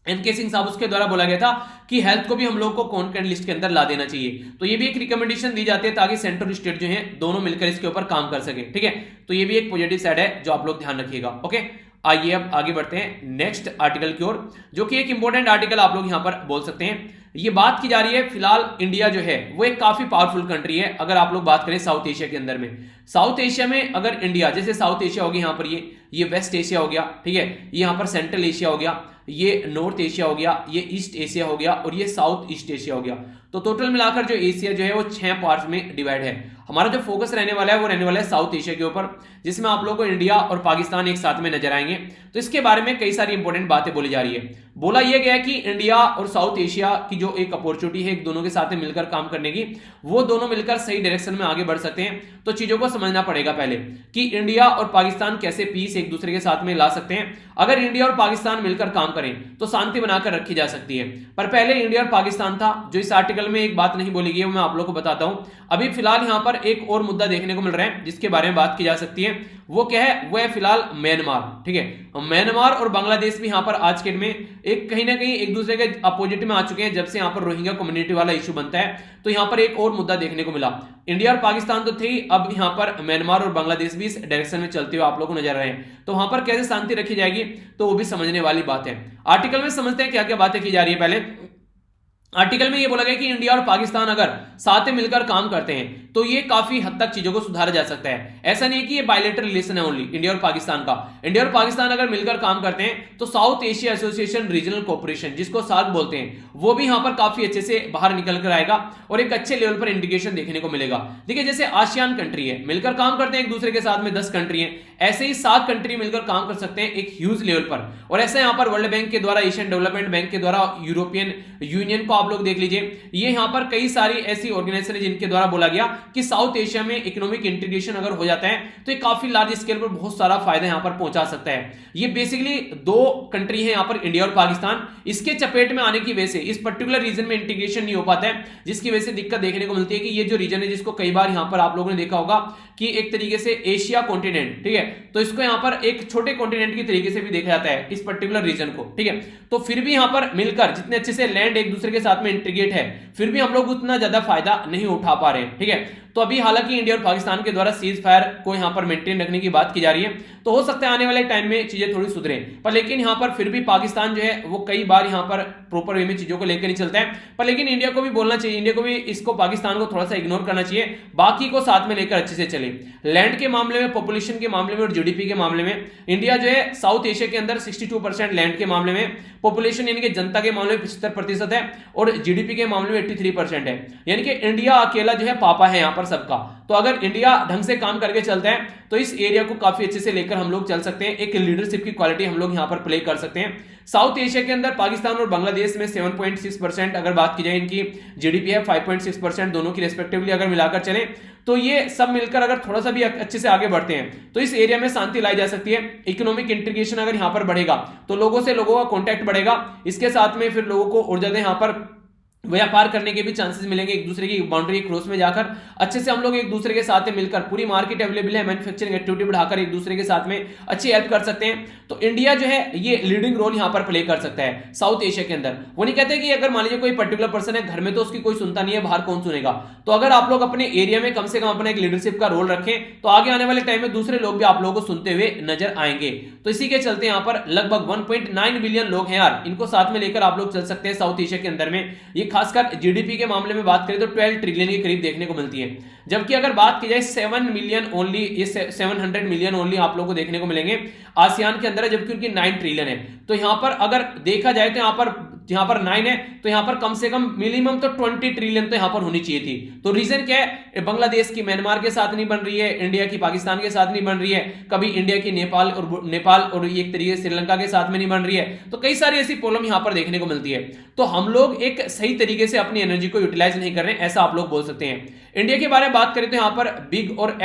एनके सिंह साहब, उसके द्वारा बोला गया था कि हेल्थ को भी हम लोग को कॉन्करेंट लिस्ट के अंदर ला देना चाहिए। तो ये भी एक रिकमेंडेशन दी जाती है ताकि सेंट्रल स्टेट जो है दोनों मिलकर इसके ऊपर काम कर सके। ठीक है, तो ये भी एक पॉजिटिव साइड है जो आप लोग ध्यान रखिएगा। ओके, आइए अब आगे बढ़ते हैं नेक्स्ट आर्टिकल की ओर, जो कि एक इंपॉर्टेंट आर्टिकल आप लोग यहां पर बोल सकते हैं। ये बात की जा रही है फिलहाल इंडिया जो है वो एक काफी पावरफुल कंट्री है। अगर आप लोग बात करें साउथ एशिया के अंदर में, साउथ एशिया में अगर इंडिया, जैसे साउथ एशिया हो गया यहाँ पर, ये वेस्ट एशिया हो गया, ठीक है, ये यहाँ पर सेंट्रल एशिया हो गया, ये नॉर्थ एशिया हो गया, ये ईस्ट एशिया हो गया, और ये साउथ ईस्ट एशिया हो गया। तो टोटल मिलाकर जो एशिया जो है वो 6 पार्ट्स में डिवाइड है। हमारा जो फोकस रहने वाला है वो रहने वाला है साउथ एशिया के ऊपर, जिसमें आप लोगों को इंडिया और पाकिस्तान एक साथ में नजर आएंगे। तो इसके बारे में कई सारी इंपॉर्टेंट बातें बोली जा रही है। बोला यह गया कि इंडिया और साउथ एशिया की जो एक अपॉर्चुनिटी है एक दोनों के साथ में मिलकर काम करने की, वो दोनों मिलकर सही डायरेक्शन में आगे बढ़ सकते हैं। तो चीजों को समझना पड़ेगा पहले कि इंडिया और पाकिस्तान कैसे पीस एक दूसरे के साथ में ला सकते हैं। अगर इंडिया और पाकिस्तान मिलकर काम करें तो शांति बनाकर रखी जा सकती है। पर पहले इंडिया और पाकिस्तान था, जो इस आर्टिकल में एक बात नहीं बोली गई है वो मैं आप लोगों को बताता हूं। अभी फिलहाल यहां पर एक और मुद्दा देखने को मिल रहा है जिसके बारे में बात की जा सकती है, वो क्या है, वो है फिलहाल म्यांमार। ठीक है, म्यांमार और बांग्लादेश भी यहां पर आज के दिन में एक कहीं ना कहीं एक दूसरे के अपोजिट में आ चुके हैं। जब से यहां पर रोहिंग्या कम्युनिटी वाला इशू बनता है तो यहां पर एक और मुद्दा देखने को मिला। इंडिया और पाकिस्तान तो थी, अब यहां पर म्यांमार और बांग्लादेश भी इस डायरेक्शन में चलते हुए आप लोगों को नजर आ रहे हैं। तो वहां पर कैसे शांति रखी जाएगी तो वो भी समझने वाली बात है। आर्टिकल में समझते हैं क्या क्या बातें की जा रही है। पहले आर्टिकल में ये बोला गया कि इंडिया और पाकिस्तान अगर साथ में मिलकर काम करते हैं तो ये काफी हद तक चीजों को सुधारा जा सकता है। ऐसा नहीं है कि ये बायलेटरल रिलेशन है ओनली इंडिया और पाकिस्तान का। इंडिया और पाकिस्तान अगर मिलकर काम करते हैं तो south Asia association regional cooperation, जिसको सार्क बोलते हैं, वो भी यहां पर काफी अच्छे से बाहर निकल कर आएगा और एक अच्छे लेवल पर इंटीग्रेशन देखने को मिलेगा। देखिए जैसे आसियान कंट्री है, मिलकर काम करते हैं एक दूसरे के साथ में 10 कंट्री है, ऐसे ही 7 कंट्री मिलकर काम कर सकते हैं एक ह्यूज लेवल पर। और ऐसा यहां पर वर्ल्ड बैंक के द्वारा, एशियन डेवलपमेंट बैंक के द्वारा, यूरोपियन यूनियन को आप लोग देख लीजिए, ये यहां पर कई सारी ऐसी ऑर्गेनाइजेशन है जिनके द्वारा बोला गया कि साउथ एशिया में इकोनॉमिक इंटीग्रेशन अगर हो जाता है तो ये काफी लार्ज स्केल पर बहुत सारा फायदा यहां पर पहुंचा सकता है। ये बेसिकली 2 कंट्री है यहां पर, इंडिया और पाकिस्तान। इसके चपेट में आने की वजह से इस पर्टिकुलर रीजन में इंटीग्रेशन नहीं हो पाता है, जिसकी वजह से दिक्कत देखने को मिलती है कि ये जो रीजन है, जिसको कई बार यहां पर आप लोगों ने देखा होगा कि एक तरीके से एशिया कॉन्टिनेंट, ठीक है, तो इसको यहां पर एक छोटे कॉन्टिनेंट की तरीके से भी देखा जाता है इस पर्टिकुलर रीजन को, ठीक है। तो फिर भी यहां पर मिलकर जितने अच्छे से लैंड एक दूसरे के साथ में इंटीग्रेट है, फिर भी हम लोग उतना ज्यादा फायदा नहीं उठा पा रहे हैं, ठीक है। तो अभी हालांकि इंडिया और पाकिस्तान के द्वारा सीज फायर को यहां पर मेंटेन रखने की बात की जा रही है, तो हो सकता है आने वाले टाइम में चीजें थोड़ी सुधरे, पर लेकिन यहां पर फिर भी पाकिस्तान जो है वो कई बार यहां पर प्रॉपर वे में चीजों को लेकर नहीं चलता है। पर लेकिन इंडिया को भी बोलना चाहिए, इंडिया को भी इसको पाकिस्तान को थोड़ा सा इग्नोर करना चाहिए, बाकी को साथ में लेकर अच्छे से चले। लैंड के मामले में, पॉपुलेशन के मामले में और जीडीपी के मामले में इंडिया जो है साउथ एशिया के अंदर 62% लैंड के मामले में, पॉपुलेशन यानी कि जनता के मामले में 75% है और जीडीपी के मामले में 83% है। यानी कि इंडिया अकेला जो है पापा है यहां पर सबका। तो अगर इंडिया ढंग से काम करके चलता है तो इस एरिया को काफी अच्छे से लेकर हम लोग चल सकते हैं, एक लीडरशिप की क्वालिटी हम लोग यहां पर प्ले कर सकते हैं। साउथ एशिया के अंदर पाकिस्तान और बांग्लादेश में 7.6% अगर बात की जाए, इनकी जीडीपी है 5.6%, दोनों की रेस्पेक्टिवली अगर मिलाकर चले तो ये सब मिलकर अगर थोड़ा सा भी अच्छे से आगे बढ़ते हैं तो इस एरिया में शांति लाई जा सकती है। इकोनॉमिक इंटीग्रेशन अगर यहां पर बढ़ेगा तो लोगों से लोगों का कॉन्टैक्ट बढ़ेगा, इसके साथ में फिर लोगों को और ज्यादा यहां पर व्यापार करने के भी चांसेस मिलेंगे, एक दूसरे की बाउंड्री क्रॉस में जाकर अच्छे से हम लोग एक दूसरे के साथ में मिलकर, पूरी मार्केट अवेलेबल है, मैन्युफैक्चरिंग एक्टिविटी बढ़ाकर एक दूसरे के साथ में अच्छी हेल्प कर सकते हैं। तो इंडिया जो है ये लीडिंग रोल यहां पर प्ले कर सकता है साउथ एशिया के अंदर। वो नहीं कहते कि अगर मान लीजिए कोई पर्टिकुलर पर्सन है घर में तो उसकी कोई सुनता नहीं है, बाहर कौन सुनेगा। तो अगर आप लोग अपने एरिया में कम से कम अपना एक लीडरशिप का रोल रखें तो आगे आने वाले टाइम में दूसरे लोग भी आप लोगों को सुनते हुए नजर आएंगे। तो इसी के चलते यहां पर लगभग 1.9 बिलियन लोग हैं यार, इनको साथ में लेकर आप लोग चल सकते हैं साउथ एशिया के अंदर में। ये खासकर जीडीपी के मामले में बात करें तो 12 ट्रिलियन के करीब देखने को मिलती है, जबकि अगर बात की जाए 7 मिलियन ओनली, ये 700 मिलियन ओनली आप लोगों को देखने को मिलेंगे आसियान के अंदर, जबकि उनकी 9 ट्रिलियन है। तो यहां पर अगर देखा जाए तो यहां पर 9 है तो यहां पर कम से कम मिनिमम तो 20 ट्रिलियन तो यहां पर होनी चाहिए थी। तो रीजन क्या है, बांग्लादेश की म्यांमार के साथ नहीं बन रही है, इंडिया की पाकिस्तान के साथ नहीं बन रही है, कभी इंडिया की नेपाल और एक तरीके से श्रीलंका के साथ में नहीं बन रही है। तो कई सारी ऐसी प्रॉब्लम यहां पर देखने को मिलती है। तो हम लोग एक सही तरीके से अपनी एनर्जी को यूटिलाइज नहीं कर रहे हैं, ऐसा आप लोग बोल सकते हैं। इंडिया के बारे में बात करें तो यहां पर बिग और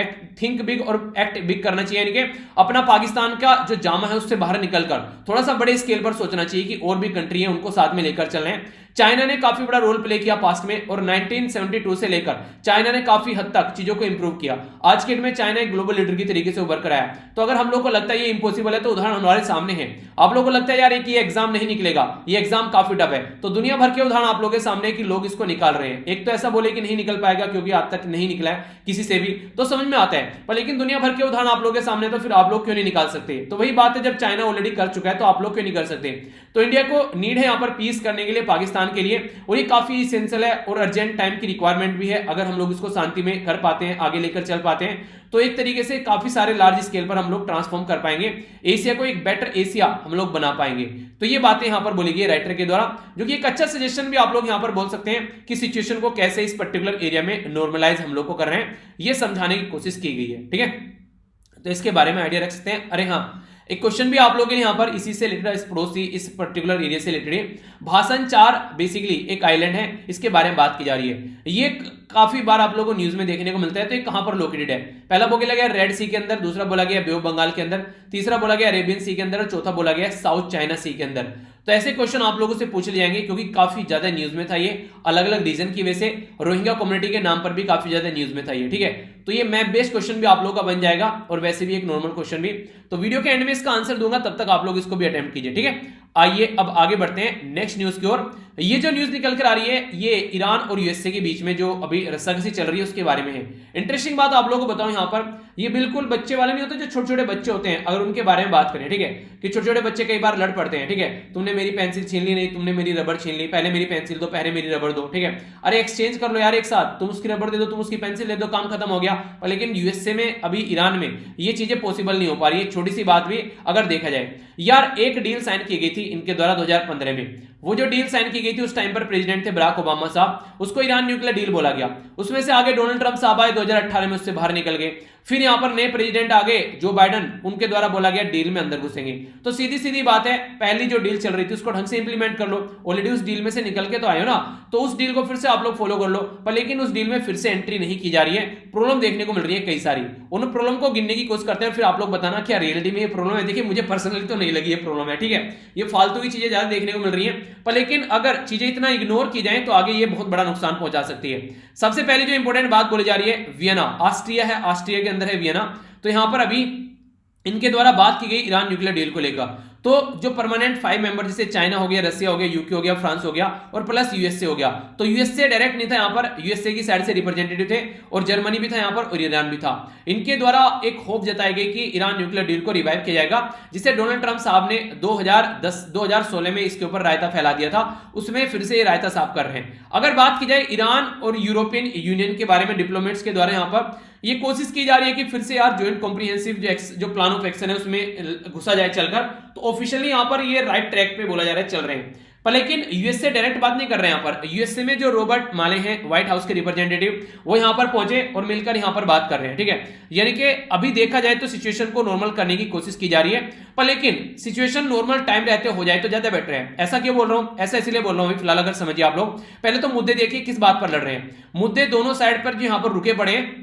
थिंक बिग और एक्ट बिग करना चाहिए, यानी कि अपना पाकिस्तान का जो जामा है उससे बाहर निकलकर थोड़ा सा बड़े स्केल पर सोचना चाहिए कि और भी कंट्री है उनको साथ में लेकर चल रहे हैं। चाइना ने काफी बड़ा रोल प्ले किया पास्ट में और 1972 से लेकर चाइना ने काफी हद तक चीजों को इंप्रूव किया। आज के डेट में चाइना एक ग्लोबल लीडर की तरीके से उभर कर आया। तो अगर हम लोग को लगता है ये इंपॉसिबल है तो उदाहरण हमारे सामने है। आप लोगों को लगता है यार ये एग्जाम नहीं निकलेगा, ये एग्जाम काफी टफ है, तो दुनिया भर के उदाहरण आप लोगों के सामने कि लोग इसको निकाल रहे हैं। एक तो ऐसा बोले कि नहीं निकल पाएगा क्योंकि आज तक नहीं निकला है किसी से भी, तो समझ में आता है, पर लेकिन दुनिया भर के उदाहरण आप लोगों के सामने, तो फिर आप लोग क्यों नहीं निकाल सकते। तो वही बात है, जब चाइना ऑलरेडी कर चुका है तो आप लोग क्यों नहीं कर सकते। तो इंडिया को नीड है यहाँ पर पीस करने के लिए पाकिस्तान के लिए, और ये काफी इसेंशियल है और अर्जेंट टाइम की रिक्वायरमेंट भी है। अगर हम लोग इसको शांति में कर पाते हैं, आगे लेकर चल पाते हैं, तो एक तरीके से काफी सारे लार्ज स्केल पर हम लोग ट्रांसफॉर्म कर पाएंगे, एशिया को एक बेटर एशिया हम लोग बना पाएंगे। तो ये बातें यहां पर बोली गई राइटर के द्वारा, जो कि एक अच्छा सजेशन भी आप लोग यहां पर बोल सकते हैं कि सिचुएशन को कैसे इस पर्टिकुलर एरिया में नॉर्मलाइज हम लोग को कर रहे हैं, ये समझाने की कोशिश की गई है। ठीक है, तो इसके बारे में आइडिया रख सकते हैं। अरे हाँ, एक क्वेश्चन भी आप लोगों के लिए यहां पर इसी से रिलेटेड, इस पड़ोसी इस पर्टिकुलर एरिया से रिलेटेड है। भाषण 4 बेसिकली एक आइलैंड है, इसके बारे में बात की जा रही है। ये काफी बार आप लोगों को न्यूज में देखने को मिलता है। तो ये कहां पर लोकेटेड है, पहला बोला गया रेड सी के अंदर, दूसरा बोला गया बे ऑफ बंगाल के अंदर, तीसरा बोला गया अरेबियन सी के अंदर और चौथा बोला गया साउथ चाइना सी के अंदर। तो ऐसे क्वेश्चन आप लोगों से पूछ लिए जाएंगे क्योंकि काफी ज्यादा न्यूज में था ये, अलग अलग रीजन की वजह से रोहिंग्या कम्युनिटी के नाम पर भी काफी ज्यादा न्यूज में था ये। ठीक है, तो ये मैप बेस्ड क्वेश्चन भी आप लोगों का बन जाएगा और वैसे भी एक नॉर्मल क्वेश्चन भी। तो वीडियो के एंड में इसका आंसर दूंगा, तब तक आप लोग इसको भी अटेम्प्ट कीजिए। ठीक है, आइए अब आगे बढ़ते हैं नेक्स्ट न्यूज की ओर। ये जो न्यूज निकल कर आ रही है ये ईरान और यूएसए के बीच में जो अभी रस्साकसी चल रही है उसके बारे में है। इंटरेस्टिंग बात आप लोगों को बताऊं, यहाँ पर ये बिल्कुल बच्चे वाले नहीं होते जो छोटे छोटे बच्चे होते हैं, अगर उनके बारे में बात करें, ठीक है, कि छोटे छोटे बच्चे कई बार लड़ पड़ते हैं, ठीक है, तुमने मेरी पेंसिल छीन ली, नहीं तुमने मेरी रबड़ छीन ली, पहले मेरी पेंसिल दो, पहले मेरी रबड़ दो, ठीक है, अरे एक्सचेंज कर लो यार एक साथ, तुम उसकी रबड़ दे दो, तुम उसकी पेंसिल दे दो, काम खत्म हो गया। पर लेकिन यूएसए में, अभी ईरान में ये चीजें पॉसिबल नहीं हो पा रही है। छोटी सी बात भी अगर देखा जाए यार, एक डील साइन की गई थी इनके द्वारा 2015 में, वो जो डील साइन की गई थी उस टाइम पर प्रेसिडेंट थे बराक ओबामा साहब, उसको ईरान न्यूक्लियर डील बोला गया। उसमें से आगे डोनाल्ड ट्रंप साहब आए 2018 में, उससे बाहर निकल गए। फिर यहां पर नए प्रेसिडेंट आगे जो बाइडन, उनके द्वारा बोला गया डील में अंदर घुसेंगे। तो सीधी सीधी बात है, पहली जो डील चल रही थी उसको ढंग से इंप्लीमेंट कर लो, ऑलरेडी उस डील में से निकल के तो आए हो ना, तो उस डील को फिर से आप लोग फॉलो कर लो। पर लेकिन उस डील में फिर से एंट्री नहीं की जा रही है, प्रॉब्लम देखने को मिल रही है कई सारी। उन प्रॉब्लम को गिनने की कोशिश करते हैं, फिर आप लोग बताना क्या रियलिटी में ये प्रॉब्लम है। देखिए मुझे पर्सनली तो नहीं लगी ये प्रॉब्लम है, ठीक है, ये फालतू की चीजें ज्यादा देखने को मिल रही है। पर लेकिन अगर चीजें इतना इग्नोर की जाए तो आगे ये बहुत बड़ा नुकसान पहुंचा सकती है। सबसे पहले जो इंपॉर्टेंट बात बोली जा रही है, वियना, ऑस्ट्रिया है, ऑस्ट्रिया के अंदर है वियना। तो यहां पर अभी इनके द्वारा बात की गई ईरान न्यूक्लियर डील को लेकर। तो जो परमानेंट 5 मेंबर जैसे चाइना हो गया, रसिया हो गया, यूके हो गया, फ्रांस हो गया और प्लस यूएसए हो गया। तो यूएसए डायरेक्ट नहीं था यहां पर, यूएसए की साइड से रिप्रेजेंटेटिव थे और जर्मनी भी था यहां पर और ईरान भी था। इनके द्वारा एक होप जताई गई कि ईरान न्यूक्लियर डील को रिवाइव किया जाएगा, जिसे डोनाल्ड ट्रंप साहब ने 2016 में इसके ऊपर रायता फैला दिया था, उसमें फिर से ये रायता साफ कर रहे हैं। अगर बात की जाए ईरान और यूरोपियन यूनियन के बारे में, डिप्लोमेट्स के द्वारा यहां पर ये कोशिश की जा रही है कि फिर से यार ज्वाइंट कॉम्प्रिहेंसिव जो प्लान ऑफ एक्शन है उसमें घुसा जाए चलकर। तो ऑफिशियली यहां पर ये राइट ट्रैक पे बोला जा रहा है, चल रहे हैं। पर लेकिन यूएसए डायरेक्ट बात नहीं कर रहे हैं यहां पर। यूएसए में जो रॉबर्ट माले हैं, व्हाइट हाउस के रिप्रेजेंटेटिव, वो यहां पर पहुंचे और मिलकर यहां पर बात कर रहे हैं, ठीक है। यानी कि अभी देखा जाए तो सिचुएशन को नॉर्मल करने की कोशिश की जा रही है। पर लेकिन सिचुएशन नॉर्मल टाइम रहते हो जाए तो ज्यादा बेटर है। ऐसा क्यों बोल रहा हूं, ऐसा इसलिए बोल रहा हूं फिलहाल, अगर समझिए आप लोग। पहले तो मुद्दे देखिए किस बात पर लड़ रहे हैं। मुद्दे दोनों साइड पर जो यहां पर रुके पड़े हैं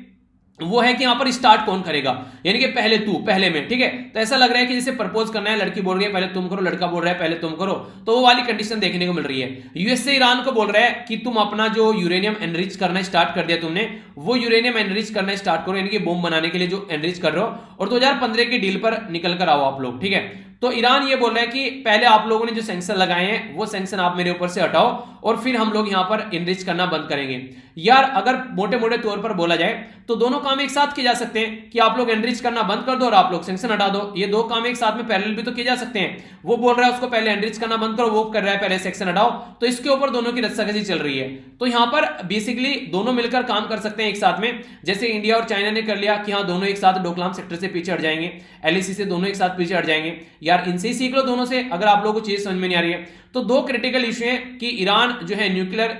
वो है कि यहां पर स्टार्ट कौन करेगा, यानी कि पहले तू, पहले में, ठीक है। तो ऐसा लग रहा है कि जैसे प्रपोज करना है, लड़की बोल रही है पहले तुम करो, लड़का बोल रहा है पहले तुम करो, तो वो वाली कंडीशन देखने को मिल रही है। यूएसए ईरान को बोल रहा है कि तुम अपना जो यूरेनियम एनरिच करना स्टार्ट कर दिया तुमने, वो यूरेनियम एनरिच करना स्टार्ट करो, यानी कि बॉम्ब बनाने के लिए जो एनरिच कर रहे हो, और 2015 की डील पर निकल कर आओ आप लोग, ठीक है। तो ईरान ये बोल रहा है कि पहले आप लोगों ने जो सैंक्शन लगाए हैं वो सैंक्शन आप मेरे ऊपर से हटाओ और फिर हम लोग यहां पर एनरिच करना बंद करेंगे। यार अगर मोटे मोटे तौर पर बोला जाए तो दोनों काम एक साथ किए जा सकते हैं कि आप लोग एनरिच करना बंद कर दो और आप लोग सैंक्शन हटा दो। ये दो काम एक साथ में पैरेलल भी तो किए जा सकते हैं। वो बोल रहा है उसको पहले एनरिच करना बंद करो, वो कर रहा है पहले सैंक्शन हटाओ, तो इसके ऊपर दोनों की रस्साकसी चल रही है। तो यहां पर बेसिकली दोनों मिलकर काम कर सकते हैं एक साथ में, जैसे इंडिया और चाइना ने कर लिया कि हाँ दोनों एक साथ डोकलाम सेक्टर से पीछे हट जाएंगे, एलएसी से दोनों एक साथ पीछे हट जाएंगे। यार इनसे ही सीख लो दोनों से, अगर आप लोगों को चीज समझ में नहीं आ रही है। तो दो क्रिटिकल इशू हैं कि ईरान जो है न्यूक्लियर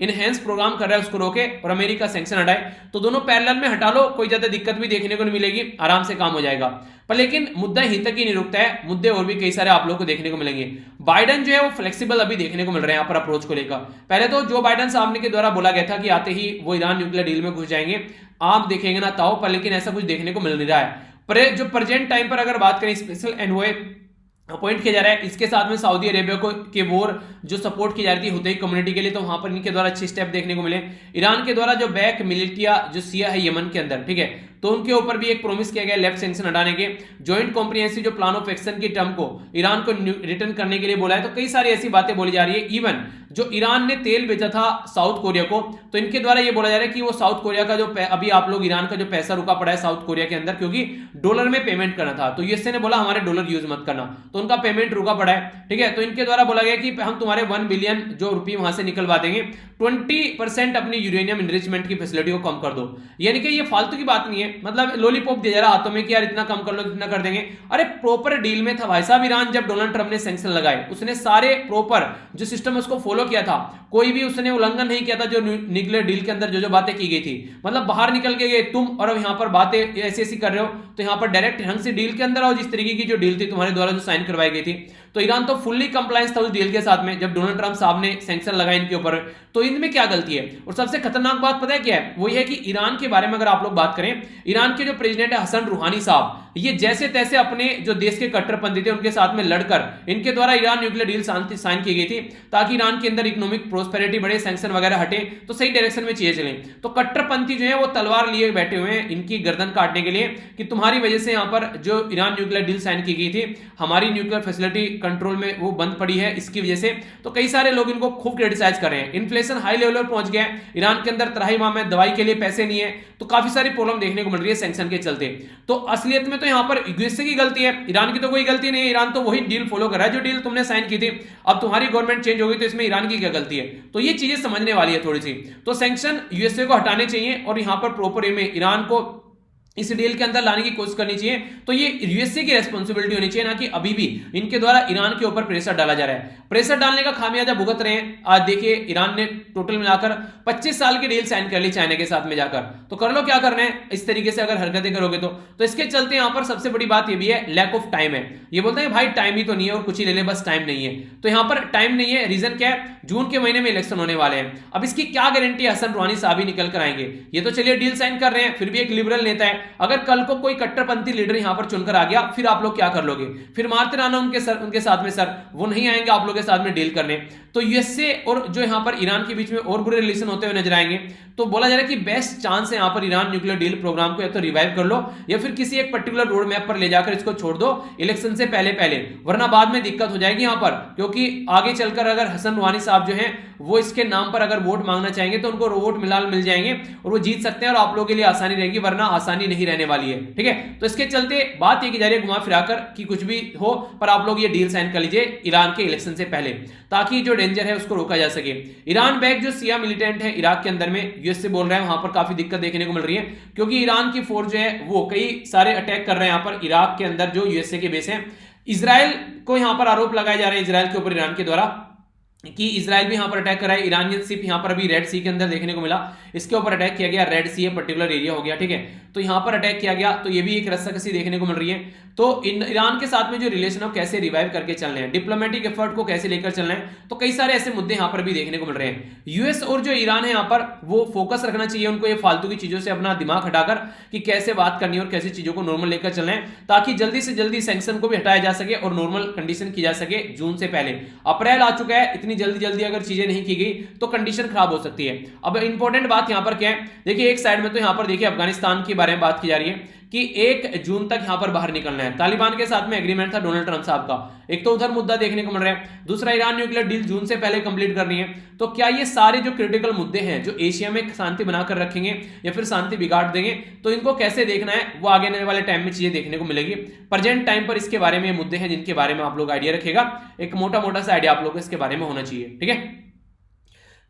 इनहेंस प्रोग्राम कर रहा है उसको रोके और अमेरिका सैंक्शन हटाए। तो दोनों पैरेलल में हटा लो, कोई ज्यादा दिक्कत भी देखने को नहीं मिलेगी, आराम से काम हो जाएगा। पर लेकिन मुद्दा यहीं तक ही नहीं रुकता है, मुद्दे और भी कई सारे आप लोगों को देखने को मिलेंगे। बाइडन जो है वो फ्लेक्सिबल अभी देखने को मिल रहे हैं यहाँ पर अप्रोच को लेकर। पहले तो जो बाइडन साहब ने के द्वारा बोला गया था कि आते ही वो ईरान न्यूक्लियर डील में घुस जाएंगे, आप देखेंगे ना ताओ, पर लेकिन ऐसा कुछ देखने को मिल नहीं रहा है। पर जो प्रेजेंट टाइम पर अगर बात करें, स्पेशल एनवॉय अपॉइंट किया जा रहा है, इसके साथ में सऊदी अरेबिया को के वॉर जो सपोर्ट की जा रही थी हुदैई कम्युनिटी के लिए, तो वहां पर इनके द्वारा अच्छे स्टेप देखने को मिले। ईरान के द्वारा जो बैक मिलिटिया जो सिया है यमन के अंदर, ठीक है, तो उनके ऊपर भी एक प्रॉमिस किया गया लेफ्ट सैंक्शन हटाने के। जॉइंट कॉम्प्रिहेंसिव जो प्लान ऑफ एक्शन की टर्म को ईरान को रिटर्न करने के लिए बोला है। तो कई सारी ऐसी बातें बोली जा रही है। इवन जो ईरान ने तेल बेचा था साउथ कोरिया को, तो इनके द्वारा ये बोला जा रहा है कि वो साउथ कोरिया का जो अभी आप लोग ईरान का जो पैसा रुका पड़ा है साउथ कोरिया के अंदर, क्योंकि डॉलर में पेमेंट करना था, तो यूएसए ने बोला हमारे डॉलर यूज मत करना, तो उनका पेमेंट रुका पड़ा है, ठीक है। तो इनके द्वारा बोला गया कि हम तुम्हारे 1 बिलियन जो रुपये वहां से निकलवा देंगे, 20% अपनी यूरेनियम इनरिचमेंट की फैसिलिटी को कम कर दो। यानी कि ये फालतू की बात नहीं है, मतलब लॉलीपॉप दिया जा रहा हाथों में कि यार इतना कम कर लो, इतना कर देंगे। अरे प्रॉपर डील में था भाई साहब। ईरान जब डोनाल्ड ट्रंप ने सैंक्शन लगाए, उसने सारे प्रॉपर जो सिस्टम उसको फॉलो किया था, कोई भी उसने उल्लंघन नहीं किया था। जो न्यूक्लियर डील के अंदर जो जो बातें की गई थी, मतलब बाहर निकल के गए तुम और अब यहां पर बातें ऐसी ऐसी कर रहे हो, तो यहां पर डायरेक्ट ढंग से डील के अंदर आओ, जिस तरीके की जो डील थी तुम्हारे द्वारा जो साइन करवाई गई थी। तो ईरान तो फुल्ली कंप्लायंस था उस डील के साथ में। जब डोनाल्ड ट्रंप साहब ने सैंक्शन लगाए इनके ऊपर, तो हिंद में क्या गलती है? और सबसे खतरनाक बात पता है क्या है? वही है कि ईरान के बारे में अगर आप लोग बात करें, ईरान के जो प्रेसिडेंट है हसन रूहानी साहब, ये जैसे तैसे अपने जो देश के कट्टरपंथी थे उनके साथ में लड़कर इनके द्वारा ईरान न्यूक्लियर डील साइन की गई थी ताकि ईरान के अंदर इकोनॉमिक प्रोस्पेरिटी बढ़े, सैंक्शन वगैरह हटे, तो सही डायरेक्शन में चीजें चलें। तो कट्टरपंथी जो है वो तलवार लिए बैठे हुए हैं इनकी गर्दन काटने के लिए कि तुम्हारी वजह से यहां पर जो ईरान न्यूक्लियर डील साइन की गई थी, हमारी न्यूक्लियर फैसिलिटी कंट्रोल में वो बंद पड़ी है इसकी वजह से। तो कई सारे लोग इनको खूब क्रिटिसाइज कर रहे हैं। इन्फ्लेशन हाई लेवल पर पहुंच गया है, ईरान के अंदर तराई माह में दवाई के लिए पैसे नहीं है, तो काफी सारी प्रॉब्लम देखने को मिल रही है सैंक्शन के चलते। तो असलियत में तो यहां पर यूएसए की गलती है, ईरान की तो कोई गलती नहीं है। ईरान तो वही डील फॉलो कर रहा है जो डील तुमने साइन की थी। अब तुम्हारी गवर्नमेंट चेंज होगी तो इसमें ईरान की क्या गलती है? तो ये चीजें समझने वाली है थोड़ी सी। तो सैंक्शन यूएसए को हटाने चाहिए और यहां पर प्रॉपर वे में ईरान को इस डील के अंदर लाने की कोशिश करनी चाहिए। तो ये यूएसए की रेस्पॉन्सिबिलिटी होनी चाहिए, ना कि अभी भी इनके द्वारा ईरान के ऊपर प्रेशर डाला जा रहा है। प्रेशर डालने का खामियाजा भुगत रहे हैं। आज देखिए ईरान ने टोटल मिलाकर 25 साल की डील साइन कर ली चाइना के साथ में जाकर। तो कर लो क्या करना है इस तरीके से अगर हरकतें करोगे तो इसके चलते यहां पर सबसे बड़ी बात ये भी है, लैक ऑफ टाइम है। ये बोलते हैं भाई टाइम ही तो नहीं है और कुछ ही ले ले, बस टाइम नहीं है। तो यहां पर टाइम नहीं है, रीजन क्या है? जून के महीने में इलेक्शन होने वाले हैं। अब इसकी क्या गारंटी हसन रूहानी साहब ही निकल कर आएंगे? ये तो चलिए डील साइन कर रहे हैं, फिर भी एक लिबरल नेता है। अगर कल को कोई कट्टरपंथी लीडर यहां पर चुनकर आ गया, फिर आप लोग क्या कर लोगे? फिर मारते रहना उनके साथ में सर, वो नहीं आएंगे आप लोग के साथ में डील करने। तो यूएसए और जो यहां पर ईरान के बीच में और बुरे रिलेशन होते हुए नजर आएंगे। तो बोला जा रहा है कि बेस्ट चांस है यहां पर ईरान न्यूक्लियर डील प्रोग्राम को या तो रिवाइव कर लो या फिर किसी एक पर्टिकुलर रोड मैप पर ले जाकर इसको छोड़ दो इलेक्शन से पहले, वरना बाद में दिक्कत हो जाएगी यहां पर। क्योंकि आगे चलकर अगर हसन रूहानी साहब जो हैं वो इसके नाम पर अगर वोट मांगना चाहेंगे तो उनको वोट मिल जाएंगे और वो जीत सकते हैं और आप लोगों के लिए आसानी रहेगी, वरना आसानी नहीं रहने वाली है। ठीक है, तो इसके चलते बात ये की जा रही है घुमा फिराकर कि कुछ भी हो पर आप लोग ये डील साइन कर लीजिए ईरान के इलेक्शन से पहले, ताकि जो डेंजर है उसको रोका जा सके। ईरान बैक जो शिया मिलिटेंट है इराक के अंदर में, यूएसए बोल रहा है वहां पर काफी दिक्कत देखने को मिल रही है क्योंकि ईरान की फोर्स जो है वो कई सारे अटैक कर रहे हैं यहां पर इराक के अंदर जो यूएसए के बेस है। इजराइल को यहां पर आरोप लगाए जा रहे हैं इजराइल के ऊपर ईरान के द्वारा कि इजराइल भी यहां पर अटैक कर रहा है। ईरानियन शिप यहां पर अभी रेड सी के अंदर देखने को मिला, इसके ऊपर अटैक किया गया। रेड सी पर्टिकुलर एरिया हो गया, ठीक है, तो यहां पर अटैक किया गया। तो ये भी एक रस्साकसी देखने को मिल रही है। तो ईरान के साथ में जो रिलेशन है कैसे रिवाइव करके चलने हैं, डिप्लोमेटिक एफर्ट को कैसे लेकर चलना है, तो कई सारे ऐसे मुद्दे यहां पर भी देखने को मिल रहे हैं। यूएस और जो ईरान है यहां पर वो फोकस रखना चाहिए उनको ये फालतू की चीजों से अपना दिमाग हटाकर कि कैसे बात करनी है और कैसे चीजों को नॉर्मल लेकर चलना है, ताकि जल्दी से जल्दी सैंक्शन को भी हटाया जा सके और नॉर्मल कंडीशन की जा सके जून से पहले। अप्रैल आ चुका है, इतनी जल्दी अगर चीजें नहीं की गई तो कंडीशन खराब हो सकती है। अब इंपॉर्टेंट बात यहां पर क्या है, देखिए एक साइड में तो यहां पर देखिए अफगानिस्तान के बारे में बात की जा रही है कि 1 जून तक यहां पर बाहर निकलना है। तालिबान के साथ में एग्रीमेंट था डोनाल्ड ट्रंप साहब का, एक तो उधर मुद्दा देखने को मिल रहा है, दूसरा ईरान न्यूक्लियर डील जून से पहले कंप्लीट करनी है। तो क्या ये सारे जो क्रिटिकल मुद्दे हैं जो एशिया में शांति बनाकर रखेंगे या फिर शांति बिगाड़ देंगे, तो इनको कैसे देखना है वो आगे आने वाले टाइम में चीजें देखने को मिलेगी। प्रेजेंट टाइम पर इसके बारे में मुद्दे हैं जिनके बारे में आप लोग आइडिया रखेगा, एक मोटा सा आइडिया आप लोग को इसके बारे में होना चाहिए। ठीक है,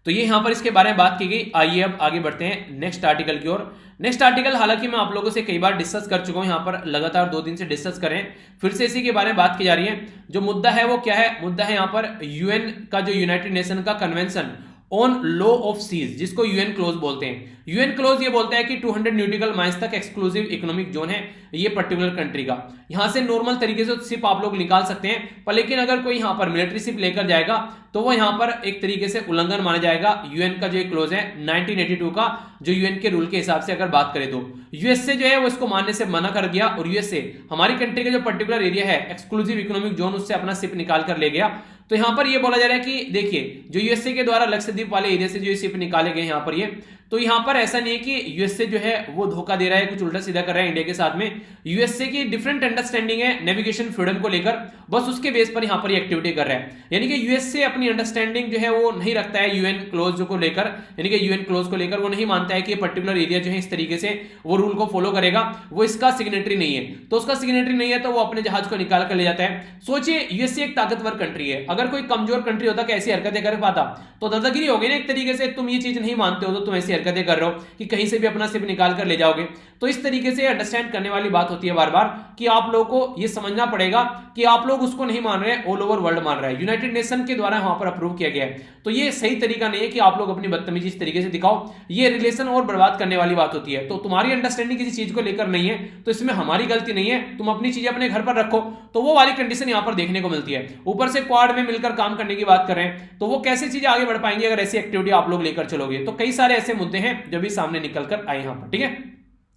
तो ये यहां पर इसके बारे में बात की गई। आइए अब आगे बढ़ते हैं नेक्स्ट आर्टिकल की ओर। नेक्स्ट आर्टिकल हालांकि मैं आप लोगों से कई बार डिस्कस कर चुका हूं, यहां पर लगातार 2 दिन से डिस्कस करें, फिर से इसी के बारे में बात की जा रही है। जो मुद्दा है वो क्या है? मुद्दा है यहां पर यूएन का जो यूनाइटेड नेशन का convention on law of seas, जिसको यूएन क्लोज बोलते हैं। यूएन क्लोज ये बोलता है कि 200 न्यूटिकल माइल्स तक एक्सक्लूसिव इकोनॉमिक जोन है ये पर्टिकुलर कंट्री का। यहां से नॉर्मल तरीके से शिप आप लोग निकाल सकते हैं, पर लेकिन अगर कोई यहां पर मिलिट्री शिप लेकर जाएगा तो वो यहां पर एक तरीके से उल्लंघन माना जाएगा यूएन का जो एक क्लोज है 1982 का, जो यूएन के रूल के हिसाब से अगर बात करें तो यूएसए जो है वो इसको मानने से मना कर दिया और यूएसए हमारी कंट्री का जो पर्टिकुलर एरिया है एक्सक्लूसिव इकोनॉमिक जोन उससे अपना शिप निकाल कर ले गया। तो यहां पर ये बोला जा रहा है कि देखिए जो यूएसए के द्वारा लक्षद्वीप वाले एरिया से जो शिप निकाले गए यहां पर ये, तो यहां पर ऐसा नहीं है कि यूएसए जो है वो धोखा दे रहा है, कुछ उल्टा सीधा कर रहा है इंडिया के साथ में। यूएसए की डिफरेंट अंडरस्टैंडिंग है नेविगेशन फ्रीडम को लेकर, बस उसके बेस पर यहां पर ये एक्टिविटी कर रहा है। यानी कि यूएसए अपनी अंडरस्टैंडिंग जो है वो नहीं रखता है यूएन क्लोज को लेकर, यानी कि यूएन क्लोज को लेकर वो नहीं मानता है कि पर्टिकुलर एरिया जो है इस तरीके से वो रूल को फॉलो करेगा, वो इसका सिग्नेटरी नहीं है। तो उसका सिग्नेटरी नहीं है तो वो अपने जहाज को निकाल कर ले जाता है। सोचिए यूएसए एक ताकतवर कंट्री है, अगर कोई कमजोर कंट्री होता कि ऐसी हरकतें कर पाता तो दादागिरी हो गई ना एक तरीके से। तुम ये चीज नहीं मानते हो तो तुम ऐसी हरकतें कर रहे हो कि कहीं से भी अपना शिप निकाल कर ले जाओगे। तो इस तरीके से अंडरस्टैंड करने वाली बात होती है बार बार कि आप लोगों को ये समझना पड़ेगा कि आप लोग उसको नहीं मान रहे हैं, ऑल ओवर वर्ल्ड मान रहा है, यूनाइटेड नेशन के द्वारा वहां पर अप्रूव किया गया है। तो ये सही तरीका नहीं है कि आप लोग अपनी बदतमीजी इस तरीके से दिखाओ, ये रिलेशन और बर्बाद करने वाली बात होती है। तो तुम्हारी अंडरस्टैंडिंग किसी चीज को लेकर नहीं है तो इसमें हमारी गलती नहीं है, तुम अपनी चीजें अपने घर पर रखो, तो वो वाली कंडीशन यहां पर देखने को मिलती है। ऊपर से क्वाड में मिलकर काम करने की बात कर रहे हैं, तो वो कैसे चीजें आगे बढ़ पाएंगे अगर ऐसी एक्टिविटी आप लोग लेकर चलोगे। तो कई सारे ऐसे मुद्दे हैं जो भी सामने निकल कर आए यहां पर, ठीक है।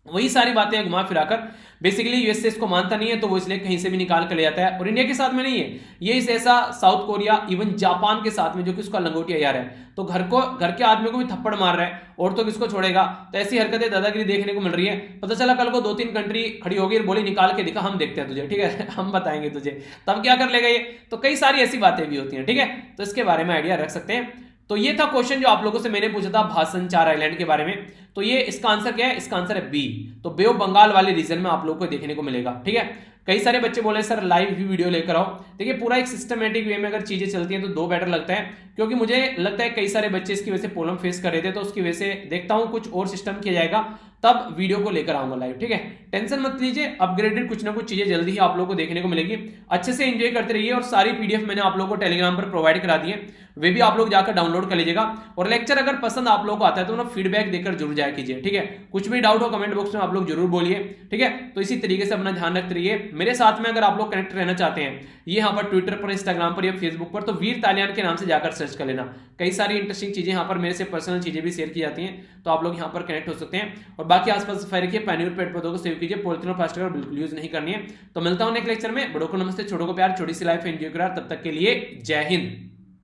वही सारी बातें घुमा फिराकर बेसिकली यूएसए इसको मानता नहीं है, तो वो इसलिए कहीं से भी निकाल कर ले जाता है। और इंडिया के साथ में नहीं है ये, इस ऐसा साउथ कोरिया इवन जापान के साथ में जो कि उसका लंगोटिया यार है, तो घर के आदमी को भी थप्पड़ मार रहा है और तो किसको छोड़ेगा। तो ऐसी हरकतें दादागिरी देखने को मिल रही है। पता चला कल को 2-3 कंट्री खड़ी होगी और बोली निकाल के दिखा, हम देखते हैं तुझे, ठीक है हम बताएंगे तुझे, तब क्या कर लेगा ये। तो कई सारी ऐसी बातें भी होती हैं, ठीक है। तो इसके बारे में आइडिया रख सकते हैं। तो ये था क्वेश्चन जो आप लोगों से मैंने पूछा था भाषण 4 आइलैंड के बारे में। तो ये इसका आंसर क्या है, इसका आंसर है बी। तो बे ऑफ बंगाल वाले रीजन में आप लोग को देखने को मिलेगा, ठीक है। कई सारे बच्चे बोले सर लाइव भी वीडियो लेकर आओ। देखिए पूरा एक सिस्टमेटिक वे में अगर चीजें चलती हैं तो 2 बेटर लगता है, क्योंकि मुझे लगता है कई सारे बच्चे इसकी वजह से प्रॉब्लम फेस कर रहे थे, तो उसकी वजह से देखता हूं कुछ और सिस्टम किया जाएगा तब वीडियो को लेकर आऊंगा लाइव, ठीक है। टेंशन मत लीजिए, अपग्रेडेड कुछ ना कुछ चीजें जल्दी ही आप लोगों को देखने को मिलेगी। अच्छे से एंजॉय करते रहिए और सारी पीडीएफ मैंने आप लोगों को टेलीग्राम पर प्रोवाइड करा दी है, वे भी आप लोग जाकर डाउनलोड कर लीजिएगा। और लेक्चर अगर पसंद आप लोगों को आता है तो ना फीडबैक देकर जरूर जाया कीजिए, ठीक है। कुछ भी डाउट हो कमेंट बॉक्स में आप लोग जरूर बोलिए, ठीक है। तो इसी तरीके से अपना ध्यान रखते रहिए। मेरे साथ में अगर आप लोग कनेक्ट रहना चाहते हैं ये यहाँ पर ट्विटर पर, इंस्टाग्राम पर या फेसबुक पर, तो वीर तालियान के नाम से जाकर सर्च कर लेना। कई सारी इंटरेस्टिंग चीजें यहाँ पर मेरे से पर्सनल चीजें भी शेयर की जाती हैं, तो आप लोग यहाँ पर कनेक्ट हो सकते हैं। और बाकी आसपास सफाई रखिए, पानी और पेड़ पौधों को सेव कीजिए, पॉलिथीन और प्लास्टिक बिल्कुल यूज नहीं करनी है। तो मिलता हूं नेक्स्ट लेक्चर में। बड़ों को नमस्ते, छोटों को प्यार, छोटी सी लाइफ एंजॉय करा। तब तक के लिए जय हिंद।